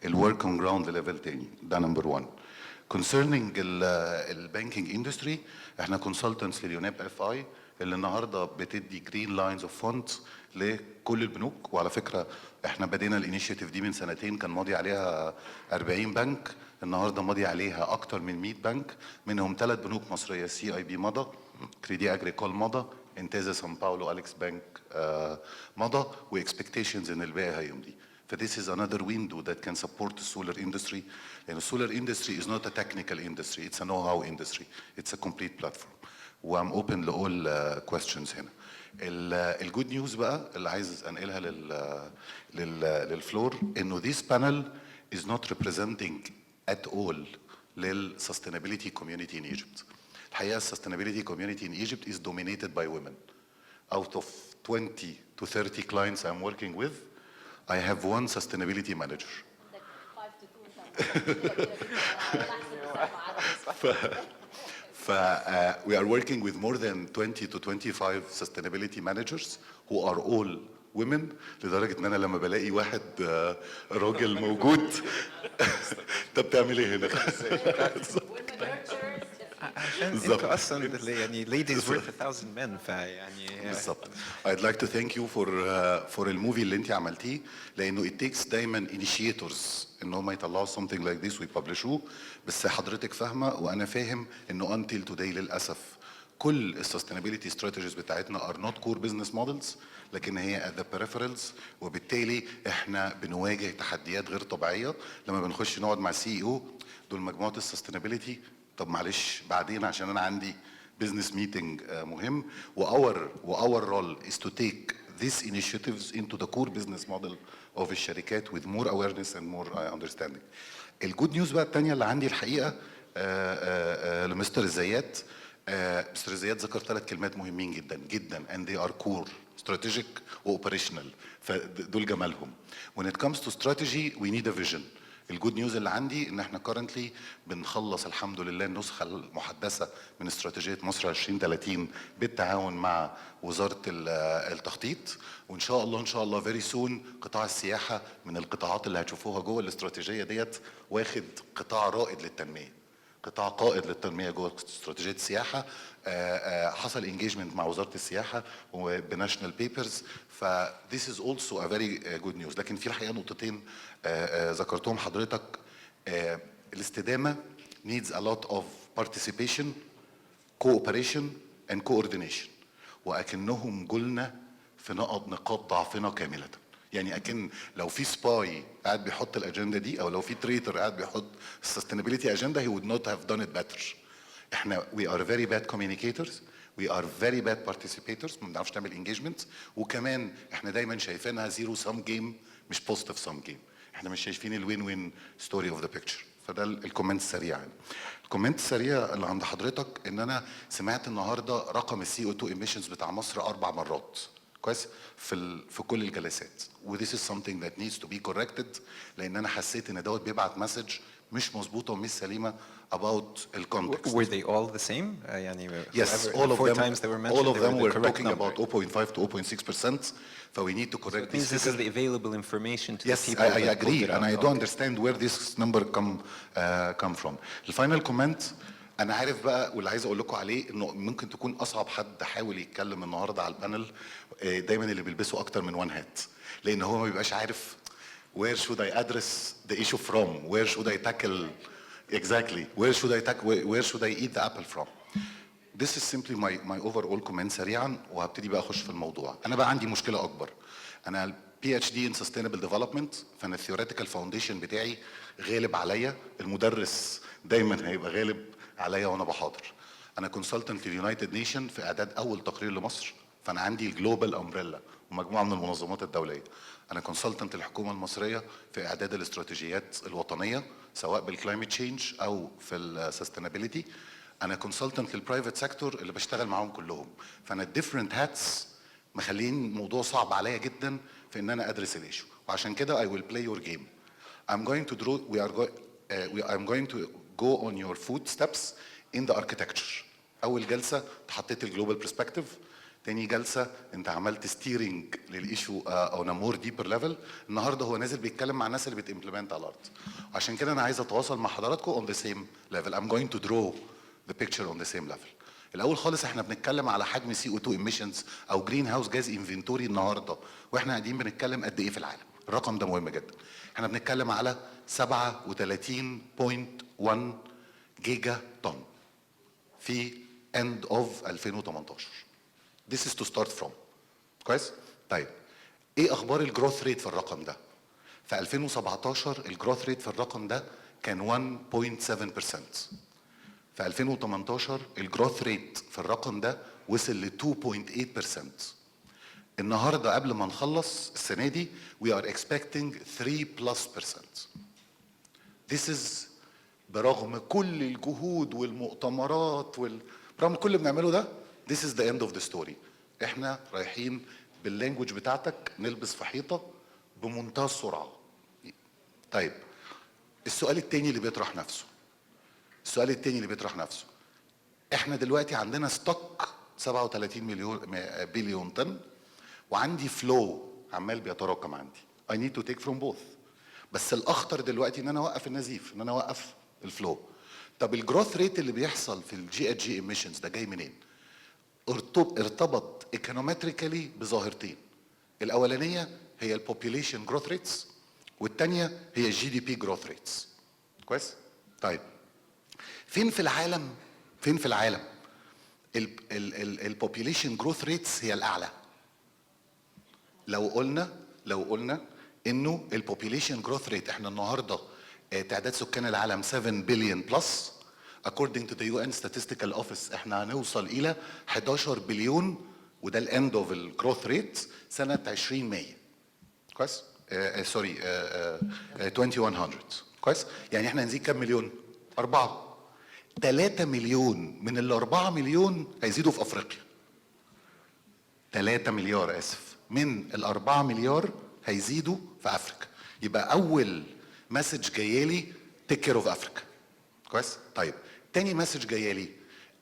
الورك اون جراوند ليفل تاني. ده نمبر 1. concerning البانكينج اندستري، احنا كونسلتنتس لليوناب اف اي اللي النهارده بتدي جرين لاينز اوف فاندز لكل البنوك. وعلى فكره احنا بدينا الانيشيتيف دي من سنتين، كان ماضي عليها 40 بنك، النهارده ماضي عليها اكتر من 100 بنك، منهم 3 بنوك مصريه، سي اي بي مضى، كريدي اجريكول مضى، انتازا سان باولو، اليكس بانك مضى، واكسبكتيشنز ان الباقي هيمضي. ف this is another window that can support the solar industry. And the solar industry is not a technical industry, it's a know-how industry. It's a complete platform. I'm open to all questions هنا. الجود نيوز بقى اللي عايز انقلها للفلور انه this panel is not representing at all للsustainability community in Egypt. الحقيقه الsustainability community in Egypt is dominated by women. Out of 20 to 30 clients I'm working with, I have one sustainability manager. We are working with more than 20 to 25 sustainability managers who are all women. لدرجة ان انا لما بلاقي واحد راجل موجود انت بتعمل ايه هنا؟ عشان انتوا اصلا يعني ladies worth 1000 men فيعني بالظبط. I'd like to thank you for الموفي اللي انت عملتيه، لانه it takes دايما initiators ان هم يطلعوا something like this ويببلشوه. بس حضرتك فاهمه وانا فاهم انه until today للاسف كل السستينابيلتي ستراتيجيز بتاعتنا ار نوت كور بزنس مودلز، لكن هي ات ذا peripherals. وبالتالي احنا بنواجه تحديات غير طبيعيه لما بنخش نقعد مع سي اي او دول مجموعه السستينابيلتي. طب معلش بعدين عشان انا عندي بزنس ميتنج مهم. واور رول is to take these initiatives into the core business model of الشركات with more awareness and more understanding. الجود نيوز بقى الثانيه اللي عندي الحقيقه لمستر الزيات. مستر الزيات ذكر 3 كلمات مهمين جدا جدا and they are core strategic و operational، فدول جمالهم. When it comes to strategy we need a vision. الجود نيوز اللي عندي ان احنا كارنتلي بنخلص الحمد لله النسخه المحدثه من استراتيجيه مصر 2030 بالتعاون مع وزاره التخطيط. وان شاء الله فيري سون قطاع السياحه من القطاعات اللي هتشوفوها جوه الاستراتيجيه ديت، واخد قطاع رائد للتنميه، قطاع قائد للتنميه جوه استراتيجيه السياحه. حصل انجيجمنت مع وزاره السياحه وبناشونال بيبرز. ف this is also a very good news. لكن في الحقيقه نقطتين ذكرتهم حضرتك. الاستدامه needs a lot of participation, cooperation and coordination. واكنهم جولنا في نقاط ضعفنا كامله. يعني اكن لو في سباي قاعد بيحط الاجنده دي، او لو في تريتر قاعد بيحط السستينابيلتي اجنده، he would not have done it better. احنا we are very bad communicators, we are very bad participators، ما بنعرفش نعمل انجيجمنت. وكمان احنا دايما شايفينها زيرو سم جيم مش بوزيتيف سم جيم. احنا مش شايفين الوين وين ستوري اوف ذا بيكتشر. فده الكومنت السريع يعني. الكومنت السريع اللي عند حضرتك ان انا سمعت النهارده رقم السي او 2 ايميشنز بتاع مصر 4 مرات كويس في كل الجلسات. و this is something that needs to be corrected، لان انا حسيت ان دوت بيبعت مسج مش مظبوطه ومش سليمه about الكونتكست. Were they all the same? يعني Yes, whoever- all the of 4 them. times they were All mentioned, of they them were were the correct talking number. about 0.5 to 0.6%. So we need to correct It means this this is figure. the available information to Yes, the people. I that agree, put it and out. I don't Okay. understand where this number come from. الفاينل كومنت انا عارف بقى، واللي عايز اقول لكم عليه انه ممكن تكون اصعب حد حاول يتكلم النهارده على البانل دايما اللي بيلبسوا اكتر من وان هات، لان هو ما بيبقاش عارف where should I address the issue from, where should I tackle exactly, where should I eat the apple from. This is simply my overall comment سريعا، وهبتدي بقى اخش في الموضوع. انا بقى عندي مشكله اكبر. انا PhD in Sustainable Development، فانا الثيوريتيكال فاونديشن بتاعي غالب عليا، المدرس دايما هيبقى غالب عليا وانا بحاضر. انا كونسلتنت لليونايتد نيشن في اعداد اول تقرير لمصر، فانا عندي الجلوبال امبريلا ومجموعه من المنظمات الدوليه. انا كونسلتنت للحكومه المصريه في اعداد الاستراتيجيات الوطنيه سواء بالكلايمت تشينج او في السستينابيلتي. انا كونسلتنت للبرايفت سيكتور اللي بشتغل معاهم كلهم، فانا الديفرنت هاتس مخلين الموضوع صعب عليا جدا في ان انا ادرس الايشو، وعشان كده I will play your game. I'm going to draw I'm going to go on your footsteps in the architecture. اول جلسه حطيت الجلوبال برسبكتيف، تاني جلسه انت عملت ستيرنج للايشو اون ا مور ديبر ليفل، النهارده هو نازل بيتكلم مع الناس اللي بتimplement على الارض. عشان كده انا عايز اتواصل مع حضراتكم on the same level. I'm going to draw the picture on the same level. الاول خالص احنا بنتكلم على حجم CO2 emissions او جرين هاوس جاز انفنتوري النهارده، واحنا قاعدين بنتكلم قد ايه في العالم. الرقم ده مهم جدا. احنا بنتكلم على 37.1 جيجا طن في end of 2018. This is to start from. كويس؟ طيب ايه اخبار الجروث ريت في الرقم ده؟ في 2017 الجروث ريت في الرقم ده كان 1.7%. في 2018 الجروث ريت في الرقم ده وصل ل 2.8%. النهارده قبل ما نخلص السنه دي we are expecting 3+%. This is برغم كل الجهود والمؤتمرات برغم كل اللي بنعمله ده this is the end of the story. احنا رايحين باللانجوج بتاعتك نلبس في حيطه بمنتهى السرعه. طيب السؤال التاني اللي بيطرح نفسه احنا دلوقتي عندنا ستوك 37 بليون طن، وعندي فلو عمال بيتراكم عندي. I need to take from both. بس الاخطر دلوقتي ان انا اوقف النزيف، ان انا اوقف الفلو. طب الجروث ريت اللي بيحصل في الجي اتش جي ايميشنز ده جاي منين؟ ارتبط ايكونومتريكالي بظاهرتين. الاولانيه هي البوبيوليشن جروث ريتس، والثانيه هي الجي دي بي جروث ريتس. كويس؟ طيب فين في العالم البوبيوليشن جروث ريتس هي الاعلى؟ لو قلنا انه البوبيوليشن جروث ريت احنا النهارده تعداد سكان العالم 7 بليون بلس according to the UN statistical office احنا هنوصل الى 11 بليون، وده الاند اوف الجروث ريت سنه 2100. كويس؟ سوري 2100. كويس؟ يعني احنا هنزيد كام مليون؟ 4. 3 مليون من ال 4 مليون هيزيدوا في افريقيا. 3 مليار اسف من ال 4 مليار هيزيدوا في افريقيا. يبقى اول مسج جايالي تيك كير اوف افريكا. كويس؟ طيب تاني مسج جايالي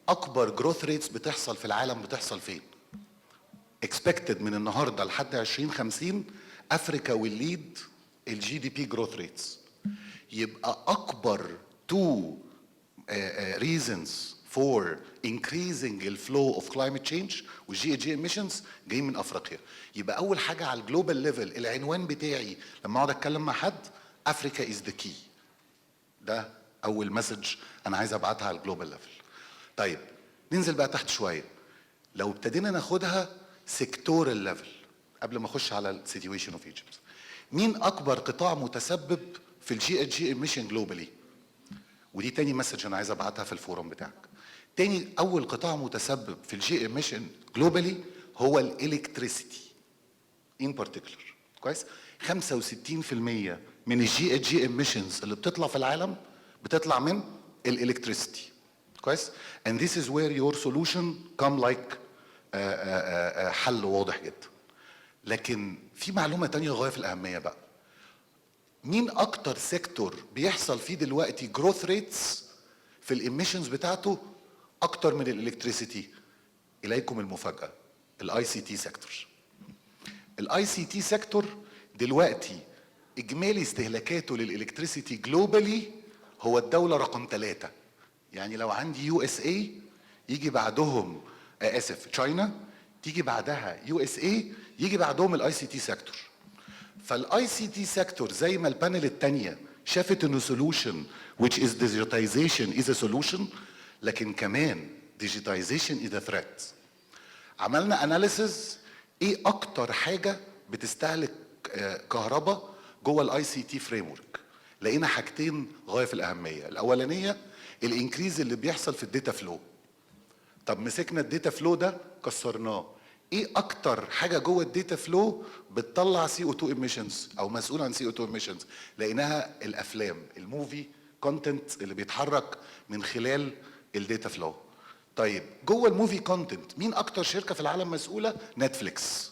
اكبر جروث ريتس بتحصل في العالم بتحصل فين؟ اكسبكتد من النهارده لحد 2050 افريكا will lead الجي دي بي جروث ريتس. يبقى اكبر 2 reasons for increasing the flow of climate change والجي جي emissions جاي من افريقيا. يبقى اول حاجه على الجلوبال ليفل العنوان بتاعي لما اقعد اتكلم مع حد افريكا از ذا كي. ده اول مسج انا عايز ابعتها على الجلوبال ليفل. طيب ننزل بقى تحت شويه، لو ابتدينا ناخدها سيكتورال ليفل قبل ما اخش على السيتويشن اوف ايجيبت. مين اكبر قطاع متسبب في الجي اتش جي ايميشن جلوبالي؟ ودي تاني مسج انا عايز ابعتها في الفورم بتاعك. تاني اول قطاع متسبب في الجي ايميشن جلوبالي هو الالكتريسيتي ان بارتيكولر. كويس؟ 65% من الجي اتش جي ايميشنز اللي بتطلع في العالم بتطلع من الالكتريسيتي. كويس؟ and this is where your solution come like حل واضح جدا. لكن في معلومه تانية غايه في الاهميه بقى. مين اكتر سيكتور بيحصل فيه دلوقتي جروث ريتس في الاميشنز بتاعته اكتر من الالكتريسيتي؟ اليكم المفاجاه، الاي سي تي سيكتور. الاي سي تي سيكتور دلوقتي اجمالي استهلاكاته للالكتريسيتي جلوبالي هو الدوله رقم 3. يعني لو عندي يو اس اي يجي بعدهم تشاينا، تيجي بعدها يو اس اي، يجي بعدهم الاي سي تي سيكتور. فالاي سي تي سيكتور زي ما البانل الثانيه شافت انه سولوشن which is digitization is a solution، لكن كمان digitization is a threat. عملنا اناليسز ايه اكتر حاجه بتستهلك كهرباء جوه الاي سي تي فريم ورك. لقينا حاجتين غايه في الاهميه. الاولانيه الانكريز اللي بيحصل في الداتا فلو. طب مسكنا الداتا فلو ده كسرناه، ايه اكتر حاجه جوه الداتا فلو بتطلع سي او 2 ايميشنز او مسؤول عن سي او 2 ايميشنز؟ لقيناها الافلام، الموفي كونتنت اللي بيتحرك من خلال الداتا فلو. طيب جوه الموفي كونتنت مين اكتر شركه في العالم مسؤوله؟ نتفليكس.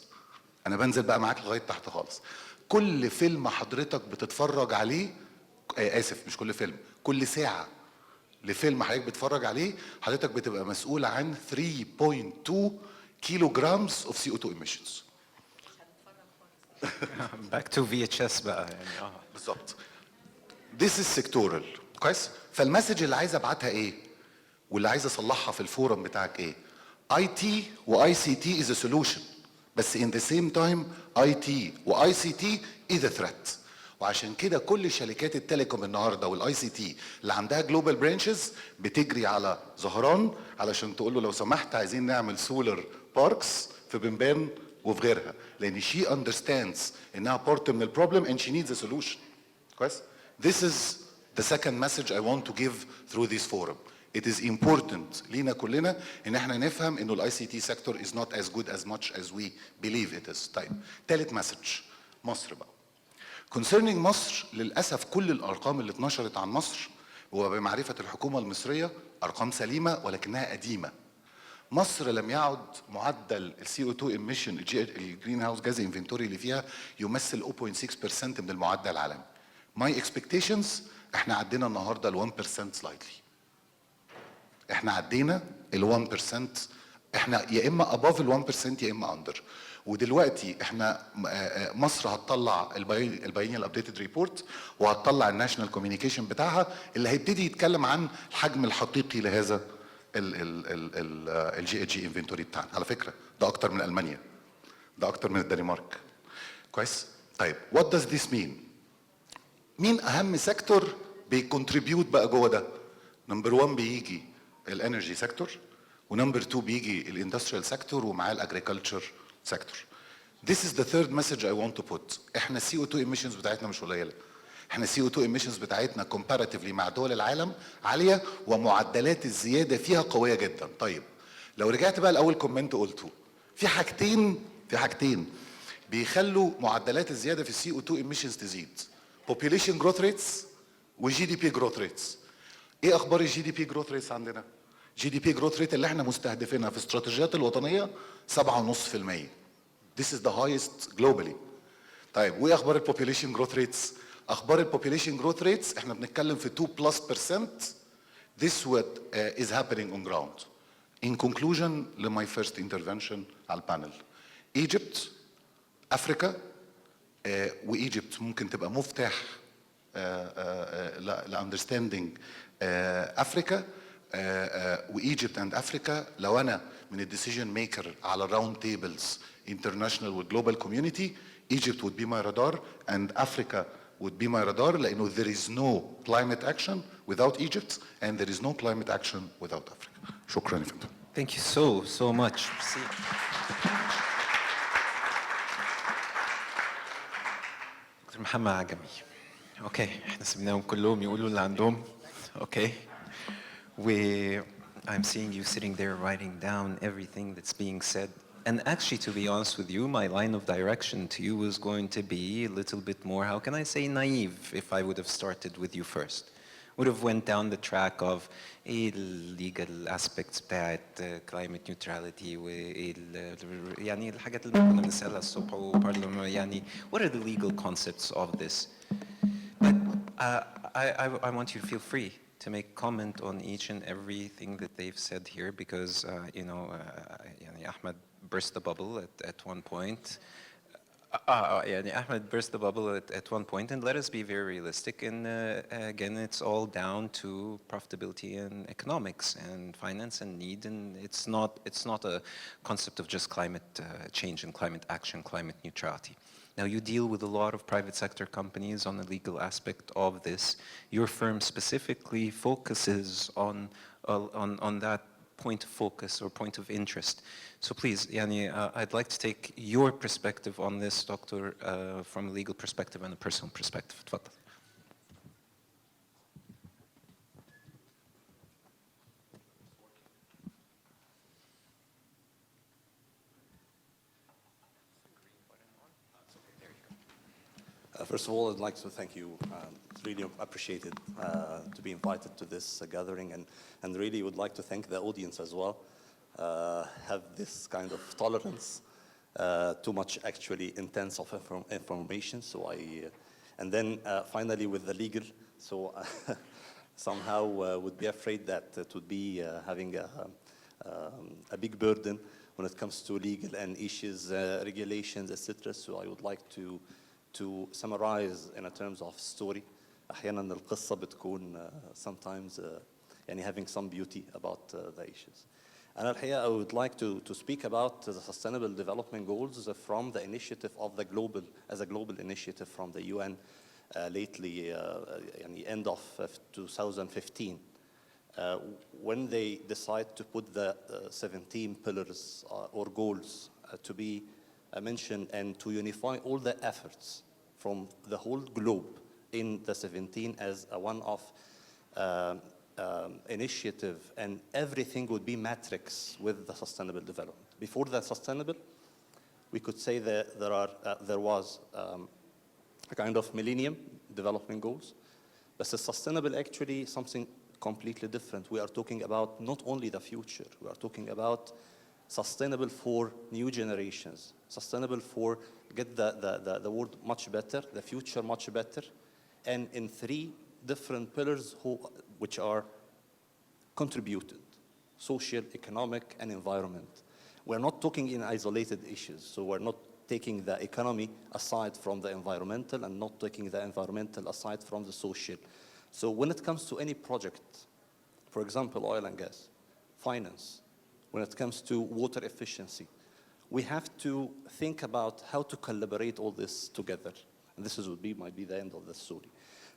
انا بنزل بقى معاك لغايه تحت خالص. كل فيلم حضرتك بتتفرج عليه، اسف مش كل فيلم، كل ساعه لفيلم حضرتك بتتفرج عليه حضرتك بتبقى مسؤول عن 3.2 كيلو جرامز اوف CO2 emissions. Back to VHS بقى يعني بالظبط. This is sectoral. كويس؟ فالمسج اللي عايز ابعتها ايه؟ واللي عايز اصلحها في الفورم بتاعك ايه؟ IT و ICT is a solution. بس in the same time IT و ICT is a threat. وعشان كده كل شركات التليكوم النهارده والاي سي تي اللي عندها جلوبال برانشز بتجري على زهران علشان تقول له لو سمحت عايزين نعمل سولار باركس في بنبان وفي غيرها، لان she understands انها بارت من البروبلم and she needs a solution. كويس؟ This is the second message I want to give through this forum. It is important لينا كلنا ان احنا نفهم انه الاي سي تي sector is not as good as much as we believe it is. طيب ثالث مسج مصر بقى. concerning مصر للاسف كل الارقام اللي اتنشرت عن مصر وبمعرفه الحكومه المصريه ارقام سليمه ولكنها قديمه. مصر لم يعد معدل ال CO2 emission الجرين هاوس جاز انفنتوري اللي فيها يمثل 0.6% من المعدل العالمي. My expectations احنا عدينا النهارده ال 1% slightly. احنا عدينا ال 1%، احنا يا اما above ال 1% يا اما under. ودلوقتي احنا مصر هتطلع الباينيال ابديتد ريبورت وهتطلع الناشونال كوميونيكيشن بتاعها اللي هيبتدي يتكلم عن الحجم الحقيقي لهذا الجي اتش جي انفنتوري بتاعنا. على فكره ده اكتر من المانيا، ده اكتر من الدنمارك. كويس؟ طيب what does this mean؟ مين اهم سيكتور بيكونتريبيوت بقى جوه ده؟ نمبر 1 بيجي الانرجي سيكتور، ونمبر 2 بيجي الاندستريال سيكتور ومعاه الاجريكلتشر سيكتور. This is the third message I want to put. احنا CO2 emissions بتاعتنا مش قليله. احنا CO2 emissions بتاعتنا comparatively مع دول العالم عاليه ومعدلات الزياده فيها قويه جدا. طيب لو رجعت بقى الاول كومنت قلته في حاجتين بيخلوا معدلات الزياده في CO2 emissions تزيد. population growth rates و GDP growth rates. ايه اخبار الجي دي بي جروث ريتس عندنا؟ جي دي بي جروث ريت اللي احنا مستهدفينها في استراتيجيات الوطنيه 7.5%. This is the highest globally. طيب وايه اخبار البوبيوليشن جروث ريتس؟ اخبار البوبيوليشن جروث ريتس احنا بنتكلم في 2+%. This what is happening on ground. In conclusion لماي فيرست انترفنشن على البانل، ايجيبت افريكا وايجيبت ممكن تبقى مفتاح لاندرستاندينج افريكا وايجيبت اند افريكا. لو انا من الديسيجن ميكر على الراوند تيبلز انترناشونال والجلوبال كوميونتي، ايجيبت would be my radar and Africa would be my radar لانه there is no climate action without Egypt and there is no climate action without Africa. شكرا يا فندم. Thank you so much. دكتور محمد عجمي. اوكي احنا سيبناهم كلهم يقولوا اللي عندهم. اوكي. I'm seeing you sitting there writing down everything that's being said. And actually, to be honest with you, my line of direction to you was going to be a little bit more, how can I say, naive if I would have started with you first. Would have went down the track of legal aspects بتاعت climate neutrality يعني الحاجات اللي كنا بنسألها الصبح وبرلمان يعني what are the legal concepts of this. But I want you to feel free to make comment on each and everything that they've said here because you know يعني Ahmed burst the bubble at one point. يعني Ahmed burst the bubble at one point, and let us be very realistic. And again, it's all down to profitability and economics and finance and need, and it's not a concept of just climate change and climate action, climate neutrality. Now, you deal with a lot of private sector companies on the legal aspect of this. Your firm specifically focuses on that point of focus or point of interest. So please, Yani, I'd like to take your perspective on this, Doctor, from a legal perspective and a personal perspective. تفضل. First of all, I'd like to thank you. It's really appreciated to be invited to this gathering, and really would like to thank the audience as well. Have this kind of tolerance, too much actually intense of information. So and then finally with the legal. So somehow would be afraid that it would be having a big burden when it comes to legal and issues, regulations, etc. So I would like to summarize in terms of story. أحيانا القصة بتكون sometimes يعني having some beauty about the issues. أنا الحقيقة I would like to speak about the Sustainable Development Goals from the initiative of the global, as a global initiative from the UN lately, يعني end of 2015. When they decide to put the 17 pillars or goals to be mentioned and to unify all the efforts from the whole globe in the 17 as a one-off initiative, and everything would be matrix with the sustainable development. Before the sustainable, we could say that there was a kind of millennium development goals, but the sustainable actually something completely different. We are talking about not only the future, we are talking about sustainable for new generations, sustainable for get the world much better, the future much better, and in 3 different pillars which are contributed: social, economic, and environment. We're not talking in isolated issues, so we're not taking the economy aside from the environmental and not taking the environmental aside from the social. So when it comes to any project, for example, oil and gas, finance, when it comes to water efficiency, we have to think about how to collaborate all this together. And this might be the end of the story.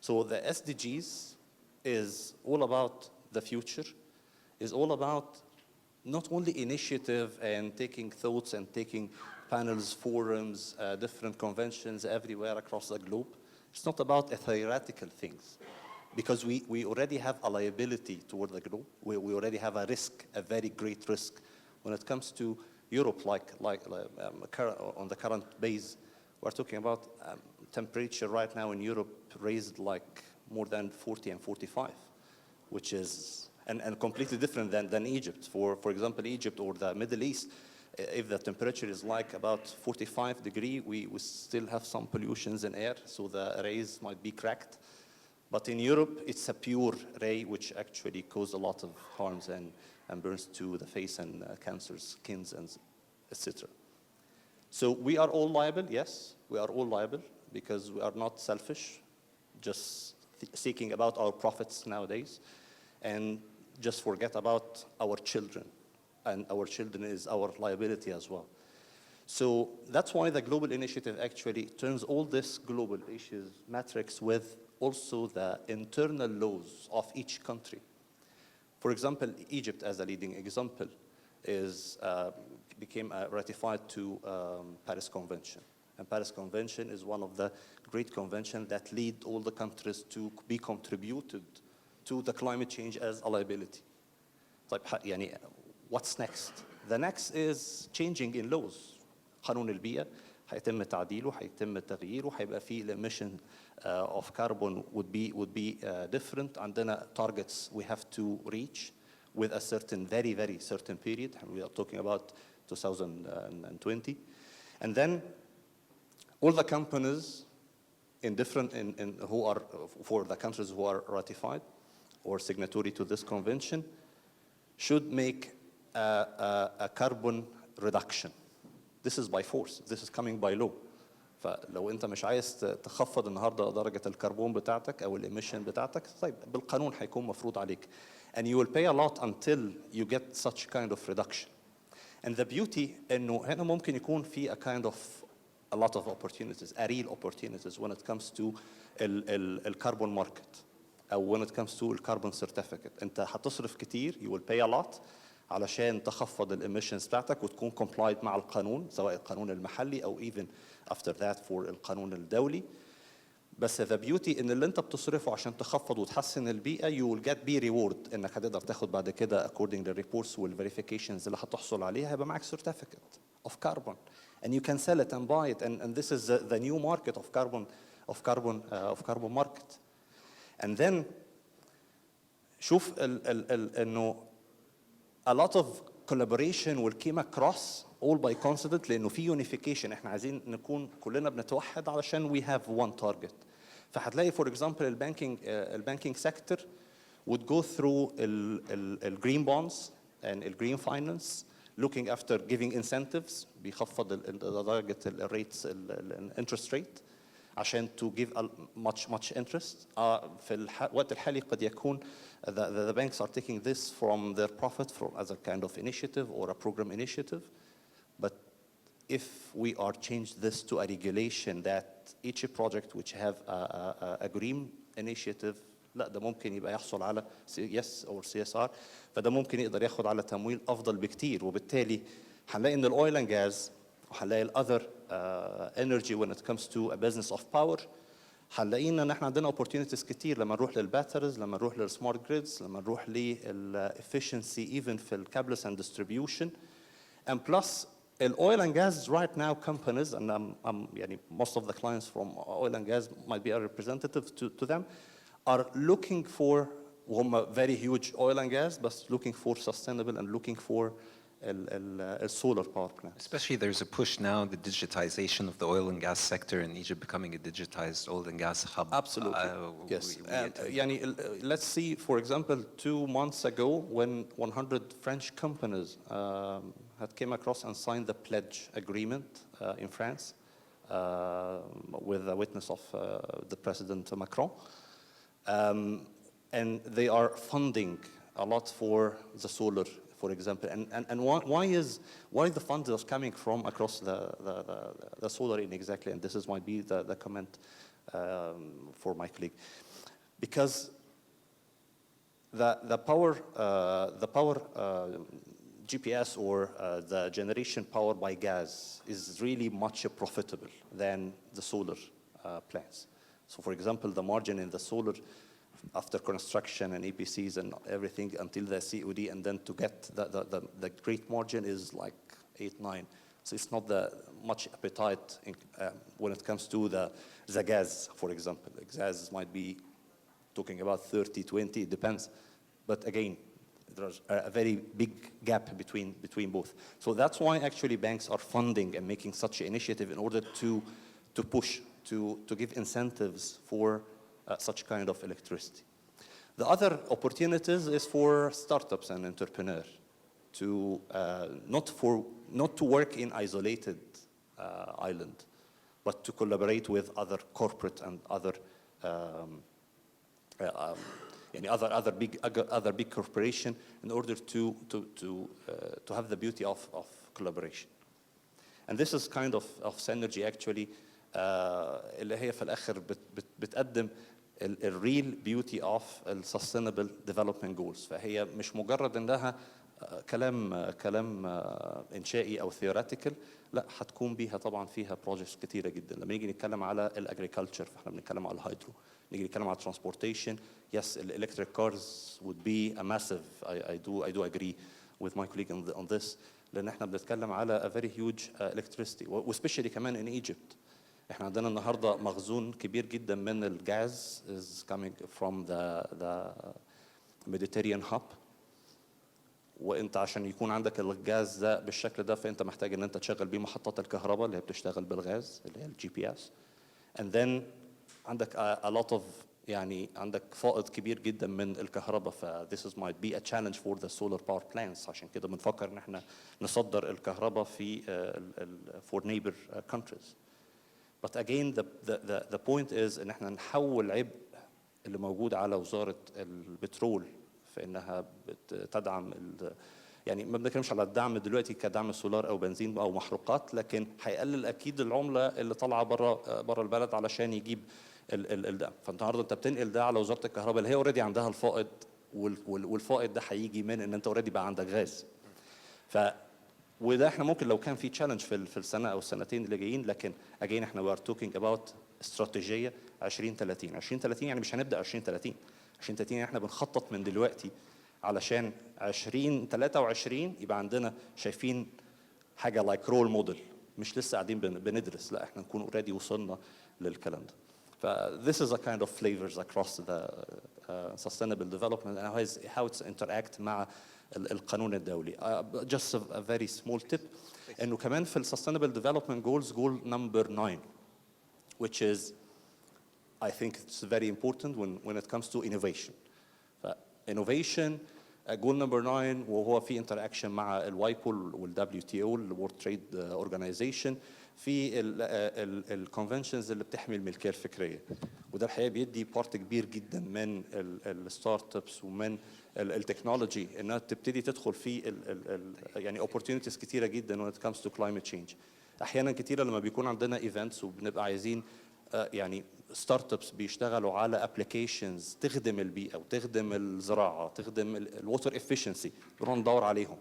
So the SDGs is all about the future, is all about not only initiative and taking thoughts and taking panels, forums, different conventions everywhere across the globe. It's not about theoretical things, because we already have a liability toward the globe. We already have a risk, a very great risk. When it comes to Europe, on the current base, we're talking about temperature right now in Europe raised like more than 40 and 45, which is and completely different than Egypt. For example, Egypt or the Middle East, if the temperature is like about 45 degrees, we still have some pollutions in air, so the rays might be cracked. But in Europe, it's a pure ray, which actually cause a lot of harms and burns to the face and cancers, skins, and etc. So we are all liable, yes, we are all liable, because we are not selfish, just seeking about our profits nowadays, and just forget about our children. And our children is our liability as well. So that's why the global initiative actually turns all this global issues matrix with also the internal laws of each country. For example, Egypt, as a leading example, became ratified to Paris Convention. And Paris Convention is one of the great conventions that lead all the countries to be contributed to the climate change as a liability. What's next? The next is changing in laws. قانون البيئة هيتم تعديله، هيتم تغييره، هيبقى فيه emission of carbon would be different. عندنا targets we have to reach with a certain, very, very certain period. And we are talking about 2020. And then all the companies who are for the countries who are ratified or signatory to this convention should make a carbon reduction. This is by force. This is coming by law. فلو انت مش عايز تخفض النهارده درجه الكربون بتاعتك او الاميشن بتاعتك، طيب بالقانون هيكون مفروض عليك. And you will pay a lot until you get such kind of reduction. And the beauty انه هنا ممكن يكون في a kind of a lot of opportunities, a real opportunities when it comes to الكربون ماركت او when it comes to الكربون certificate. انت هتصرف كتير, you will pay a lot علشان تخفض الاميشنز بتاعتك وتكون complied مع القانون, سواء القانون المحلي او even after that for القانون الدولي. بس the beauty ان اللي انت بتصرفه عشان تخفض وتحسن البيئه you will get be reward, انك هتقدر تاخد بعد كده according to reports والverifications اللي هتحصل عليها هيبقى معاك certificate of carbon and you can sell it and buy it and this is the new market of carbon of carbon market. And then شوف انه a lot of collaboration will came across all by coincidence لانه في unification. احنا عايزين نكون كلنا بنتوحد علشان we have one target. فهتلاقي for example البانكينج sector would go through ال green bonds and ال green finance looking after giving incentives بيخفض درجة الريتس الانترست ريت عشان to give much interest. في الوقت الحالي قد يكون the banks are taking this from their profit as a kind of initiative or a program initiative. But if we are change this to a regulation that each project which have a green initiative لا ده ممكن يبقى يحصل على yes or CSR فده ممكن يقدر ياخد على تمويل أفضل بكتير. وبالتالي هنلاقي إن الأويل أند جاز وهنلاقي الأذر energy when it comes to a business of power هنلاقينا إن إحنا عندنا opportunities كتير لما نروح للباترز لما نروح للسمارت جريدز لما نروح للefficiency even في الكابلز and distribution. And plus oil and gas right now companies and يعني most of the clients from oil and gas might be a representative to them are looking for very huge oil and gas but looking for sustainable and looking for a solar power plant. Especially there's a push now, the digitization of the oil and gas sector in Egypt becoming a digitized oil and gas hub. Absolutely, yes. يعني, let's see, for example, 2 months ago when 100 French companies had came across and signed the pledge agreement in France with the witness of the President Macron. And they are funding a lot for the solar, for example. And why the funds are coming from across the solar in exactly, and this is might be the comment for my colleague. Because the power GPS or the generation power by gas is really much profitable than the solar plants. So for example, the margin in the solar after construction and EPCs and everything until the COD and then to get the great margin is like 8-9. So it's not the much appetite when it comes to the gas, for example. Gas might be talking about 30-20, it depends. But again, there's a very big gap between both. So that's why actually banks are funding and making such an initiative in order to push, to give incentives for such kind of electricity. The other opportunities is for startups and entrepreneurs to not to work in isolated island, but to collaborate with other corporate and other other big corporation in order to have the beauty of collaboration. And this is kind of synergy actually اللي هي في الآخر بتقدم الريل بيوتي اوف السستينبل ديفلوبمنت جولز. فهي مش مجرد انها كلام انشائي او ثيوريتيكال، لا هتكون بيها طبعا فيها بروجكتس كتيره جدا. لما نيجي نتكلم على الاجريكلتشر فاحنا بنتكلم على الهيدرو، نيجي نتكلم على الترانسبورتيشن، yes electric cars would be a massive I do agree with my colleague on this، لان احنا بنتكلم على a very huge electricity وسبيشالي كمان in Egypt. احنا عندنا النهارده مخزون كبير جدا من الجاز is coming from the Mediterranean hub. وانت عشان يكون عندك الغاز ده بالشكل ده فانت محتاج ان انت تشغل بيه محطات الكهرباء اللي هي بتشتغل بالغاز اللي هي الجي بي اس. and then عندك a lot of يعني عندك فائض كبير جدا من الكهرباء. ف this is might be a challenge for the solar power plants. عشان كده بنفكر ان احنا نصدر الكهرباء في for neighbor countries. But again the point is ان احنا نحول عبء اللي موجود على وزارة البترول في انها بتدعم يعني ما بنتكلمش على الدعم دلوقتي كدعم سولار او بنزين او محروقات، لكن هيقلل اكيد العمله اللي طالعه بره البلد علشان يجيب الدعم. فالنهارده انت بتنقل ده على وزاره الكهرباء اللي هي اوريدي عندها الفائض، والفائض ده هيجي من ان انت اوريدي بقى عندك غاز. وده احنا ممكن لو كان في تشالنج في السنه او السنتين اللي جايين، لكن اجين احنا وي ار توكينج اباوت استراتيجيه 2030. 2030 يعني مش هنبدا 2030 احنا بنخطط من دلوقتي علشان 2023 يبقى عندنا شايفين حاجه لايك رول موديل، مش لسه قاعدين بندرس، لا احنا نكون اوريدي وصلنا للكلام ده. This is a kind of flavors across the sustainable development and how it's interact مع القانون الدولي. Just a very small tip. إنه كمان في sustainable development goals goal number 9, which is I think it's very important when it comes to innovation. Innovation goal number 9 وهو في interaction مع الوايبول والWTO World Trade Organization في الكونفنشنز اللي بتحمي الملكيه الفكريه، وده الحقيقه بيدي بارت كبير جدا من الستارت ابس ومن التكنولوجي انها تبتدي تدخل في يعني opportunities كتيره جدا when it comes to climate change. احيانا كتيره لما بيكون عندنا ايفنتس وبنبقى عايزين يعني ستارت ابس بيشتغلوا على ابلكيشنز تخدم البيئه وتخدم الزراعه تخدم الووتر افشنسي، بنروح ندور عليهم.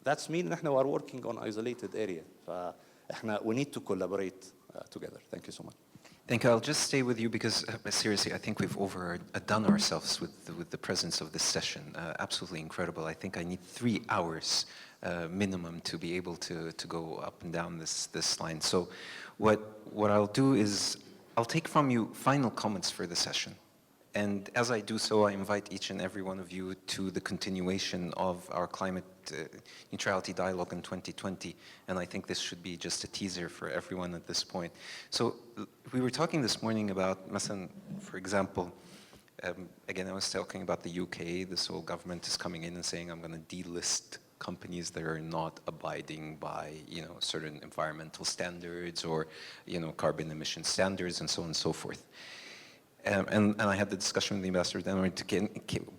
That's mean ان احنا we are working on isolated area. فاحنا we need to collaborate together. Thank you so much. Thank you. I'll just stay with you because seriously, I think we've overdone ourselves with the presence of this session. Absolutely incredible. I think I need 3 hours minimum to be able to go up and down this line. So what I'll do is I'll take from you final comments for the session. And as I do so, I invite each and every one of you to the continuation of our climate neutrality dialogue in 2020. And I think this should be just a teaser for everyone at this point. So we were talking this morning about, for example, again, I was talking about the UK. This whole government is coming in and saying, I'm going to delist companies that are not abiding by, certain environmental standards or, carbon emission standards and so on and so forth. And I had the discussion with the ambassador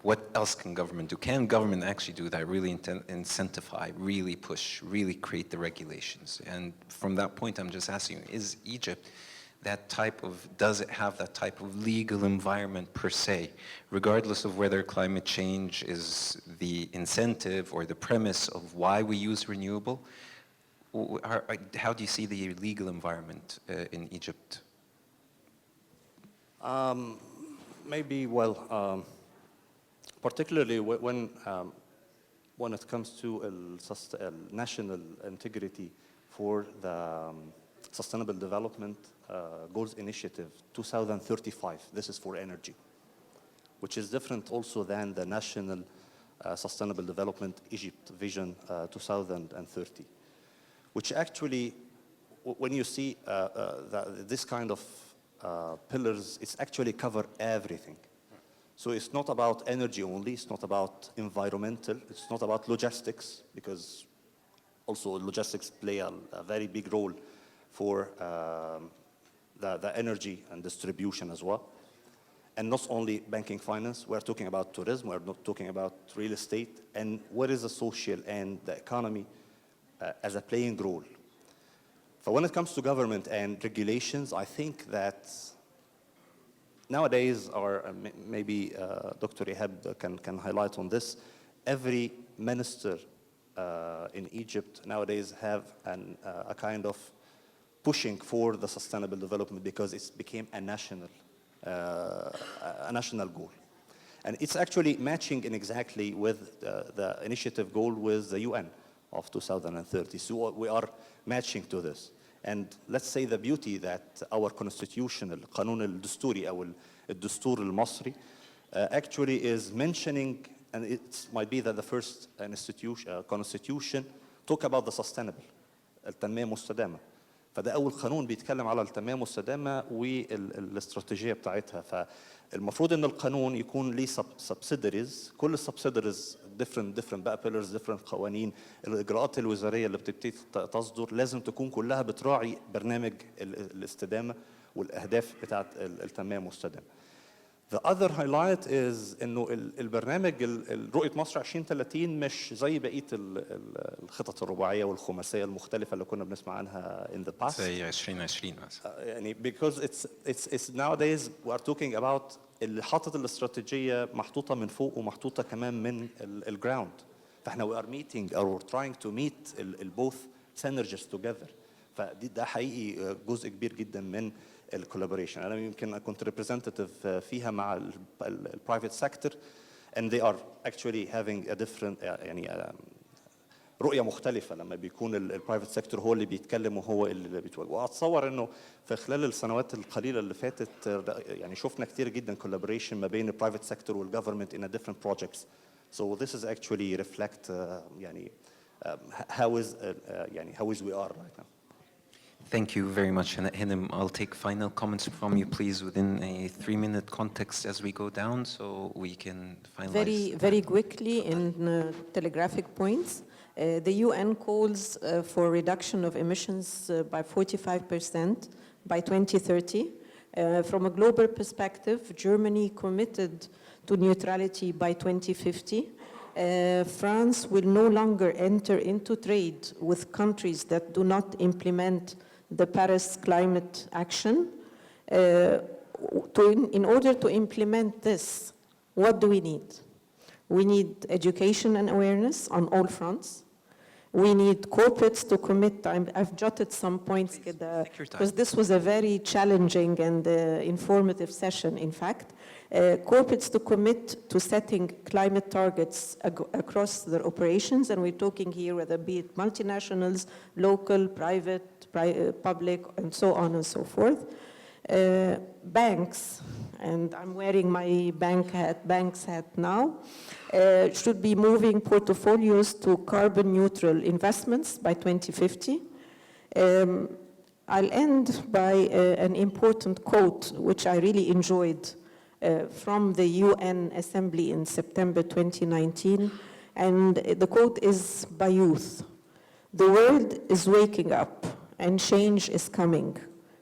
what else can government do? Can government actually do that? Really incentivize, really push, really create the regulations? And from that point, I'm just asking you, is Egypt does it have that type of legal environment per se, regardless of whether climate change is the incentive or the premise of why we use renewable? How do you see the legal environment in Egypt? Maybe, particularly when it comes to national integrity for the Sustainable Development Goals Initiative 2035. This is for energy, which is different also than the National Sustainable Development Egypt Vision 2030, which actually, when you see this kind of pillars, it's actually cover everything. So it's not about energy only, it's not about environmental, it's not about logistics, because also logistics play a very big role for the energy and distribution as well. And not only banking finance, we're talking about tourism, we're not talking about real estate, and what is the social and the economy as a playing role. So when it comes to government and regulations, I think that nowadays, or maybe Dr. Ihab can highlight on this, every minister in Egypt nowadays have a kind of pushing for the sustainable development because it's became a national goal. And it's actually matching in exactly with the initiative goal with the UN of 2030. So we are matching to this. And let's say the beauty that our constitution, القانون الدستوري أو الدستور المصري, actually is mentioning, and it might be that the first constitution talk about the sustainable, التنمية المستدامة. فده أول قانون بيتكلم على التنمية المستدامة والاستراتيجية بتاعتها. فالمفروض إن القانون يكون ليه subsidiaries، كل subsidiaries different بقى pillars، different قوانين، الإجراءات الوزارية اللي بتبتدي تصدر لازم تكون كلها بتراعي برنامج الاستدامة والأهداف بتاعت التنمية المستدامة. The other highlight is إنه البرنامج رؤية مصر 2030 مش زي بقية الخطط الرباعية والخماسية المختلفة اللي كنا بنسمع عنها in the past. زي 2020 مثلا. يعني because it's nowadays we are talking about اللي حاطط الاستراتيجية محطوطة من فوق ومحطوطة كمان من الجراوند. فاحنا we are meeting or we're trying to meet both synergies together. فده حقيقي جزء كبير جدا من الكولابوريشن. انا يمكن كنت representative فيها مع البرايفت سيكتور and they are actually having a different يعني رؤية مختلفة لما بيكون البرايفت سيكتور هو اللي بيتكلم وهو اللي بيتواجه. وأتصور إنه في خلال السنوات القليلة اللي فاتت يعني شفنا كتير جدا collaboration ما بين البرايفت سيكتور والجفرمنت in a different projects. So this is actually reflect يعني how is we are right now. Thank you very much, Hinem. I'll take final comments from you, please, within a 3-minute context as we go down, so we can finalize. Very quickly in telegraphic points. The UN calls for reduction of emissions by 45% by 2030. From a global perspective, Germany committed to neutrality by 2050. France will no longer enter into trade with countries that do not implement the Paris climate action. In order to implement this, what do we need? We need education and awareness on all fronts. We need corporates to commit. I've jotted some points because this was a very challenging and informative session, in fact. Corporates to commit to setting climate targets across their operations, and we're talking here whether be it multinationals, local, private, public, and so on and so forth. Banks, and I'm wearing my bank's hat now, should be moving portfolios to carbon neutral investments by 2050. I'll end by an important quote, which I really enjoyed from the UN Assembly in September 2019, and the quote is by youth. The world is waking up and change is coming.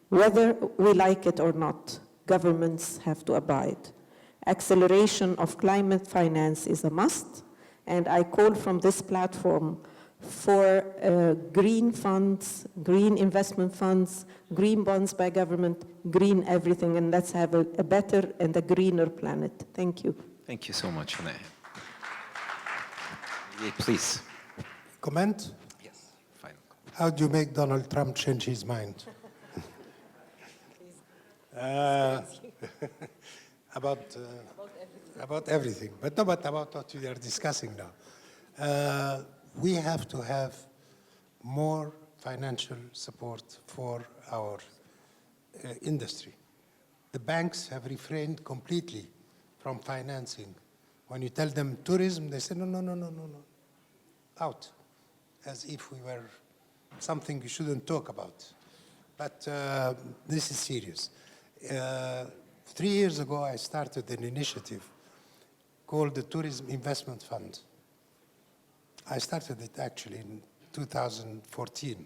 Whether we like it or not, governments have to abide. Acceleration of climate finance is a must, and I call from this platform for green funds, green investment funds, green bonds by government, green everything, and let's have a better and a greener planet. Thank you. Thank you so much, Hannah. Please. Comment? Yes, final comment. How do you make Donald Trump change his mind? About everything, but not about what we are discussing now. We have to have more financial support for our industry. The banks have refrained completely from financing. When you tell them tourism, they say, no, out, as if we were something you shouldn't talk about. But this is serious. 3 years ago, I started an initiative called the Tourism Investment Fund. I started it actually in 2014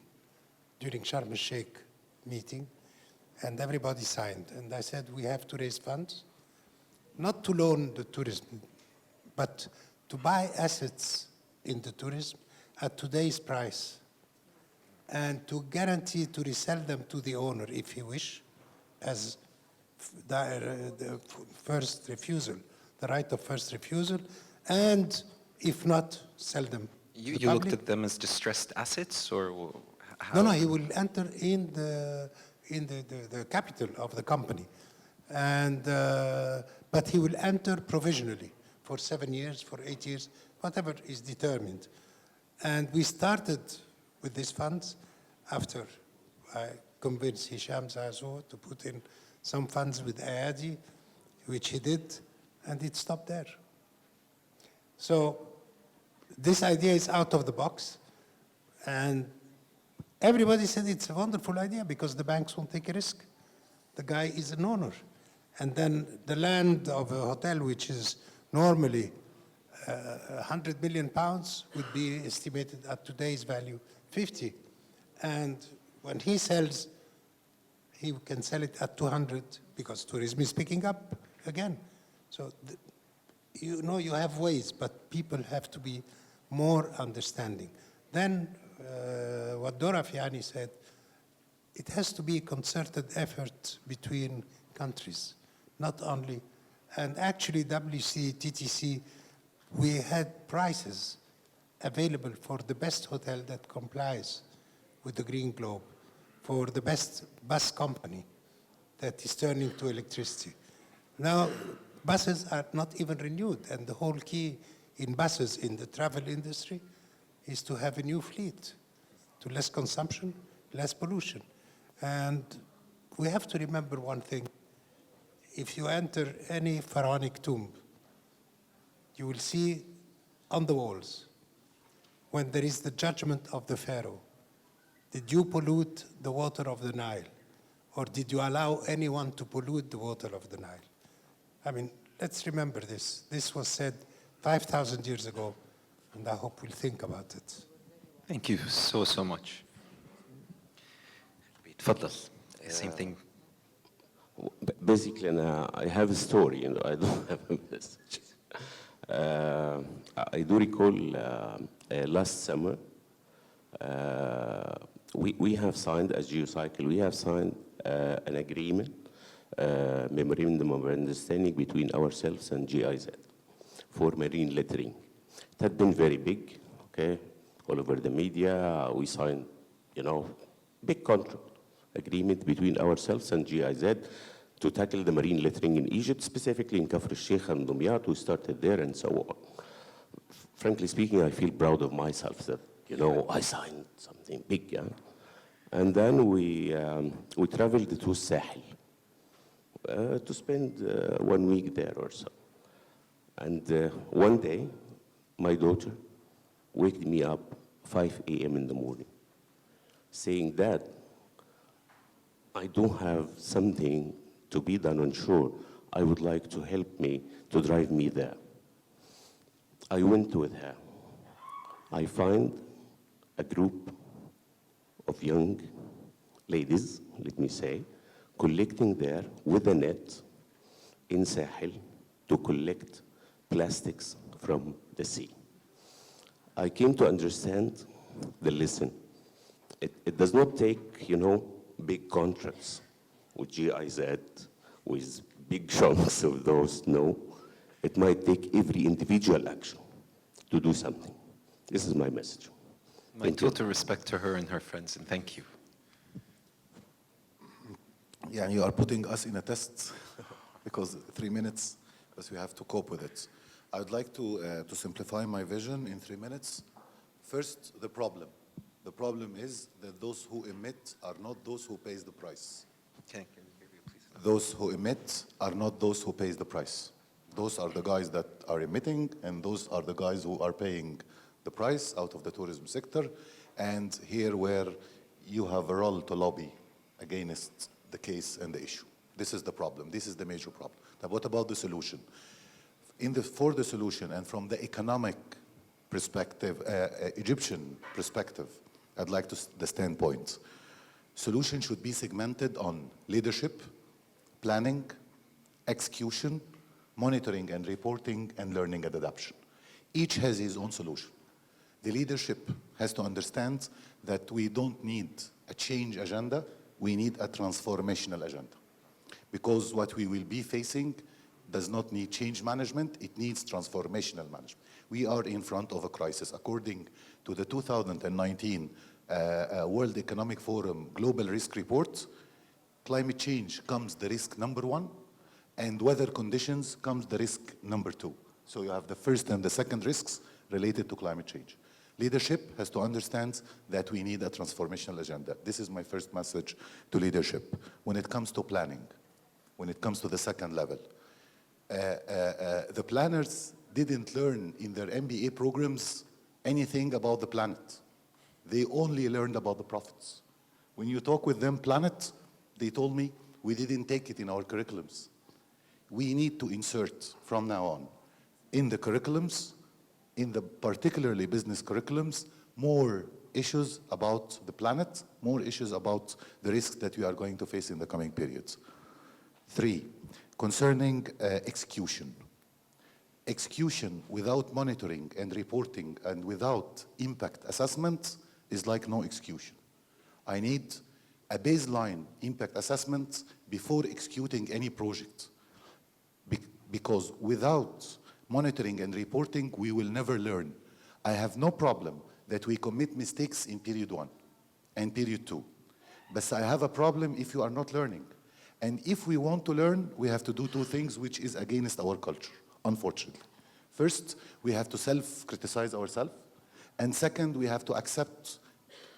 during Sharm el-Sheikh meeting, and everybody signed. And I said, we have to raise funds, not to loan the tourism, but to buy assets in the tourism at today's price, and to guarantee to resell them to the owner if he wish, as the first refusal, the right of first refusal, and if not, sell them. You looked at them as distressed assets, or how? No, he will enter in the capital of the company, and but he will enter provisionally for 7 years, for 8 years, whatever is determined. And we started with these funds after I convinced Hisham Zazo to put in some funds with Ayadi, which he did, and it stopped there. So this idea is out of the box, and everybody said it's a wonderful idea because the banks won't take a risk. The guy is an owner. And then the land of a hotel, which is normally 100 million pounds, would be estimated at today's value 50. And when he sells, he can sell it at 200 because tourism is picking up again. So, you have ways, but people have to be more understanding. Then, what Dora Fiani said, it has to be a concerted effort between countries, not only, and actually WC, TTC, we had prices available for the best hotel that complies with the Green Globe, for the best bus company that is turning to electricity. Now, buses are not even renewed, and the whole key in buses in the travel industry is to have a new fleet, to less consumption, less pollution. And we have to remember one thing. If you enter any pharaonic tomb, you will see on the walls, when there is the judgment of the Pharaoh, did you pollute the water of the Nile? Or did you allow anyone to pollute the water of the Nile? I mean, let's remember this. This was said 5,000 years ago, and I hope we'll think about it. Thank you so much. تفضل. Same thing. Basically, I have a story, you know, I don't have a message. I do recall last summer, we have signed, as Geocycle, we have signed an agreement, memorandum of understanding between ourselves and GIZ for marine littering. It had been very big, okay, all over the media. We signed, you know, big contract agreement between ourselves and GIZ to tackle the marine littering in Egypt, specifically in Kafr al-Sheikh and Dumyat. We started there and so on. Frankly speaking, I feel proud of myself that, you know, I signed something big, yeah? And then we traveled to Sahel to spend 1 week there or so. And one day, my daughter waked me up 5 a.m. in the morning, saying, "Dad, I don't have something to be done on shore. I would like to help me to drive me there." I went with her. I find a group of young ladies, let me say, collecting there with a net in Sahel to collect plastics from the sea. I came to understand the lesson. It does not take, you know, big contracts with GIZ, with big chunks of those, no. It might take every individual action to do something. This is my message. My total respect to her and her friends, and thank you. Yeah, you are putting us in a test because 3 minutes, because we have to cope with it. I would like to simplify my vision in 3 minutes. First, the problem. The problem is that those who emit are not those who pays the price. Okay, can you hear me, please? Those who emit are not those who pays the price. Those are the guys that are emitting, and those are the guys who are paying the price out of the tourism sector. And here where you have a role to lobby against the case and the issue. This is the problem. This is the major problem. Now, what about the solution? For the solution and from the economic perspective, Egyptian perspective, I'd like the standpoint. Solution should be segmented on leadership, planning, execution, monitoring and reporting, and learning and adaptation. Each has his own solution. The leadership has to understand that we don't need a change agenda, we need a transformational agenda. Because what we will be facing does not need change management, it needs transformational management. We are in front of a crisis. According to the 2019 World Economic Forum Global Risk Report, climate change comes the risk #1, and weather conditions comes the risk #2. So you have the first and the second risks related to climate change. Leadership has to understand that we need a transformational agenda. This is my first message to leadership. When it comes to planning, when it comes to the second level, the planners didn't learn in their MBA programs anything about the planet. They only learned about the profits. When you talk with them planet, they told me, we didn't take it in our curriculums. We need to insert from now on in the curriculums, in the particularly business curriculums, more issues about the planet, more issues about the risks that we are going to face in the coming periods. 3, concerning execution. Execution without monitoring and reporting and without impact assessment is like no execution. I need a baseline impact assessment before executing any project. Because without monitoring and reporting, we will never learn. I have no problem that we commit mistakes in period 1 and period 2. But I have a problem if you are not learning. And if we want to learn, we have to do 2 things, which is against our culture, unfortunately. First, we have to self-criticize ourselves. And second, we have to accept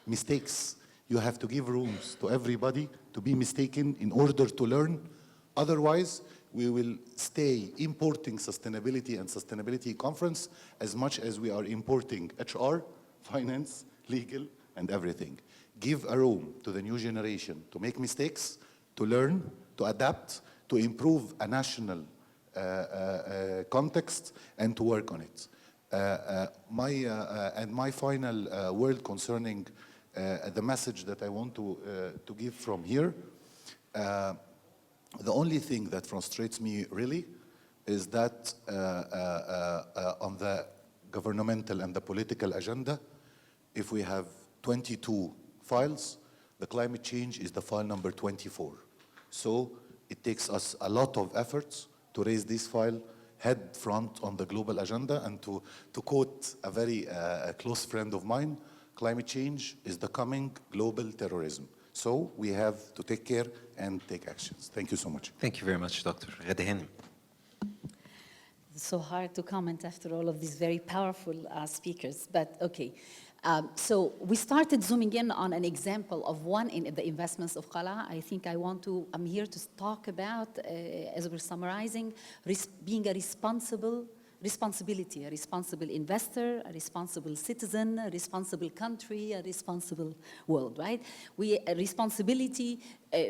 mistakes. You have to give rooms to everybody to be mistaken in order to learn. Otherwise, we will stay importing sustainability and sustainability conference as much as we are importing HR, finance, legal, and everything. Give a room to the new generation to make mistakes, to learn, to adapt, to improve a national context, and to work on it. My final word concerning the message that I want to give from here, the only thing that frustrates me really is that on the governmental and the political agenda, if we have 22 files, the climate change is the file number 24. So it takes us a lot of efforts to raise this file head front on the global agenda, and to quote a very close friend of mine, climate change is the coming global terrorism. So we have to take care and take actions. Thank you so much. Thank you very much, Dr. Ghadahanim. It's so hard to comment after all of these very powerful speakers, but okay. So we started zooming in on an example of one in the investments of Qala. I think I'm here to talk about, as we're summarizing, being a responsibility, a responsible investor, a responsible citizen, a responsible country, a responsible world, right? Responsibility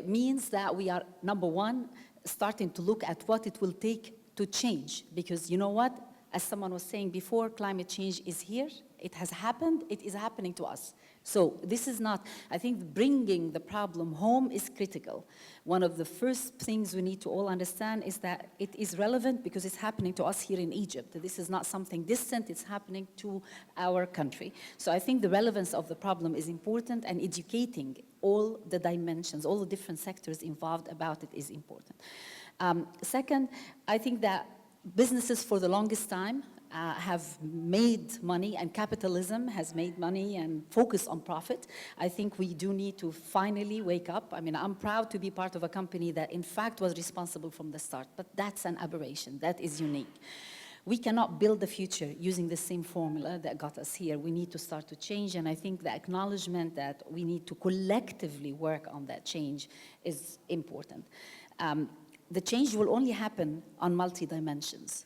means that we are, number one, starting to look at what it will take to change. Because you know what? As someone was saying before, climate change is here. It has happened. It is happening to us. So this is not, I think bringing the problem home is critical. One of the first things we need to all understand is that it is relevant because it's happening to us here in Egypt. This is not something distant, it's happening to our country. So I think the relevance of the problem is important, and educating all the dimensions, all the different sectors involved about it is important. Second, I think that businesses for the longest time have made money, and capitalism has made money and focus on profit. I think we do need to finally wake up. I mean, I'm proud to be part of a company that in fact was responsible from the start, but that's an aberration. That is unique. We cannot build the future using the same formula that got us here. We need to start to change, and I think the acknowledgement that we need to collectively work on that change is important. The change will only happen on multi-dimensions.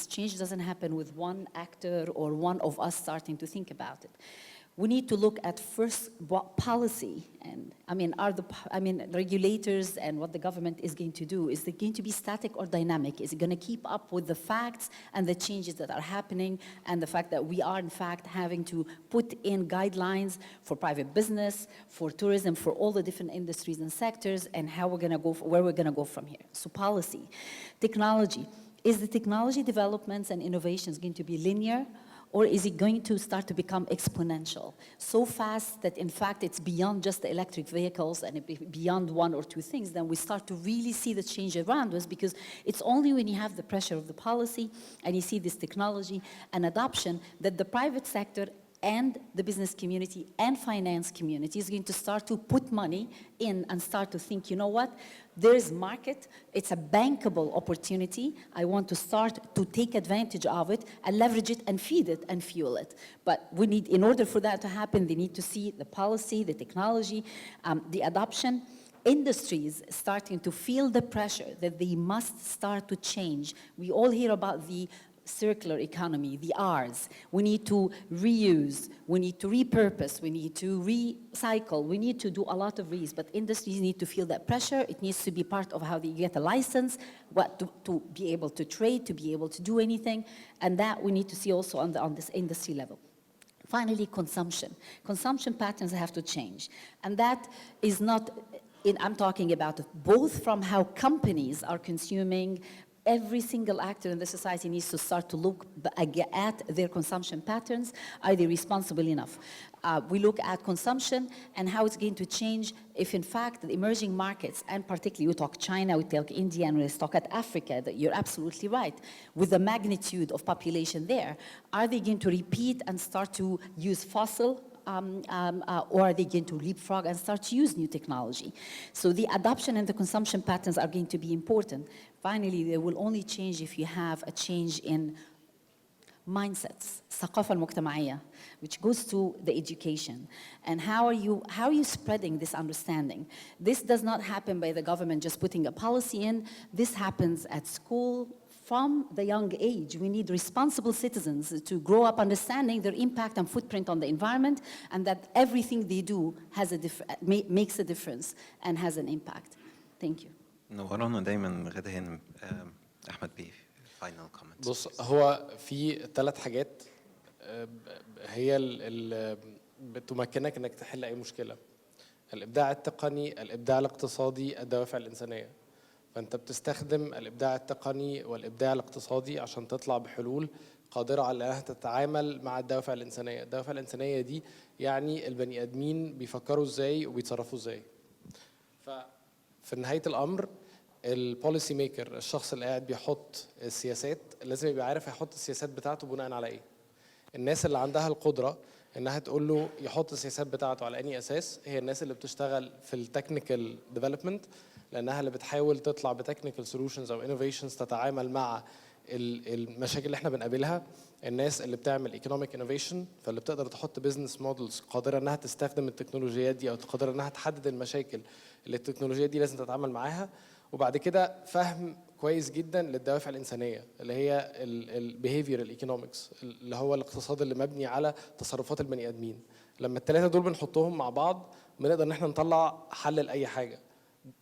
Change doesn't happen with one actor or one of us starting to think about it. We need to look at first what policy, and regulators and what the government is going to do. Is it going to be static or dynamic? Is it going to keep up with the facts and the changes that are happening, and the fact that we are in fact having to put in guidelines for private business, for tourism, for all the different industries and sectors, and how we're going to go, where we're going to go from here. So policy. Technology. Is the technology developments and innovations going to be linear, or is it going to start to become exponential? So fast that in fact it's beyond just the electric vehicles and beyond one or two things, then we start to really see the change around us, because it's only when you have the pressure of the policy and you see this technology and adoption that the private sector and the business community and finance community is going to start to put money in and start to think, you know what, there's market, it's a bankable opportunity, I want to start to take advantage of it and leverage it and feed it and fuel it. But we need, in order for that to happen, they need to see the policy, the technology, the adoption. Industries starting to feel the pressure that they must start to change. We all hear about the circular economy, the R's. We need to reuse, we need to repurpose, we need to recycle, we need to do a lot of these, but industries need to feel that pressure. It needs to be part of how they get a license, to be able to trade, to be able to do anything, and that we need to see also on this industry level. Finally, consumption. Consumption patterns have to change, and that is not, I'm talking about both from how companies are consuming. Every single actor in the society needs to start to look at their consumption patterns. Are they responsible enough? We look at consumption and how it's going to change if, in fact, the emerging markets, and particularly we talk China, we talk India, and we talk at Africa, that you're absolutely right. With the magnitude of population there, are they going to repeat and start to use fossil or are they going to leapfrog and start to use new technology? So the adoption and the consumption patterns are going to be important. Finally, they will only change if you have a change in mindsets, الثقافة المجتمعية, which goes to the education. And how are you spreading this understanding? This does not happen by the government just putting a policy in. This happens at school from the young age. We need responsible citizens to grow up understanding their impact and footprint on the environment, and that everything they do has makes a difference and has an impact. Thank you. نورانا دايما غدا هنا. احمد بيه final comments. بص، هو في 3 حاجات هي اللي بتمكنك انك تحل اي مشكله: الابداع التقني، الابداع الاقتصادي، الدوافع الانسانيه. فانت بتستخدم الابداع التقني والابداع الاقتصادي عشان تطلع بحلول قادره على انها تتعامل مع الدوافع الانسانيه. الدوافع الانسانيه دي يعني البني ادمين بيفكروا ازاي وبيتصرفوا ازاي. ففي نهايه الامر البوليسي ميكر، الشخص اللي قاعد بيحط السياسات، لازم يبقى عارف هيحط السياسات بتاعته بناء على ايه. الناس اللي عندها القدره انها تقول له يحط السياسات بتاعته على اي اساس هي الناس اللي بتشتغل في التكنيكال ديفلوبمنت، لانها اللي بتحاول تطلع بتكنيكال سولوشنز او انوفيشنز تتعامل مع المشاكل اللي احنا بنقابلها. الناس اللي بتعمل ايكونوميك انوفيشن، فاللي بتقدر تحط بزنس مودلز قادره انها تستخدم التكنولوجيات دي او قادره انها تحدد المشاكل اللي التكنولوجيات دي لازم تتعامل معاها. وبعد كده فهم كويس جدا للدوافع الانسانيه اللي هي البيهيفيرال ايكونومكس، اللي هو الاقتصاد اللي مبني على تصرفات البني ادمين. لما ال3 دول بنحطهم مع بعض بنقدر ان احنا نطلع حل لاي حاجه.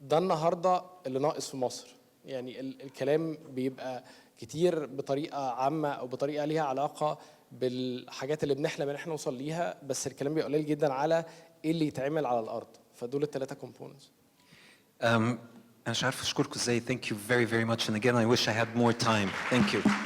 ده النهارده اللي ناقص في مصر. يعني الكلام بيبقى كتير بطريقه عامه او بطريقه ليها علاقه بالحاجات اللي بنحلم ان احنا نوصل ليها، بس الكلام بيبقى قليل جدا على ايه اللي يتعمل على الارض. فدول ال3 components. أنا مش عارف أشكركم إزاي. Thank you very very much, and again I wish I had more time. Thank you.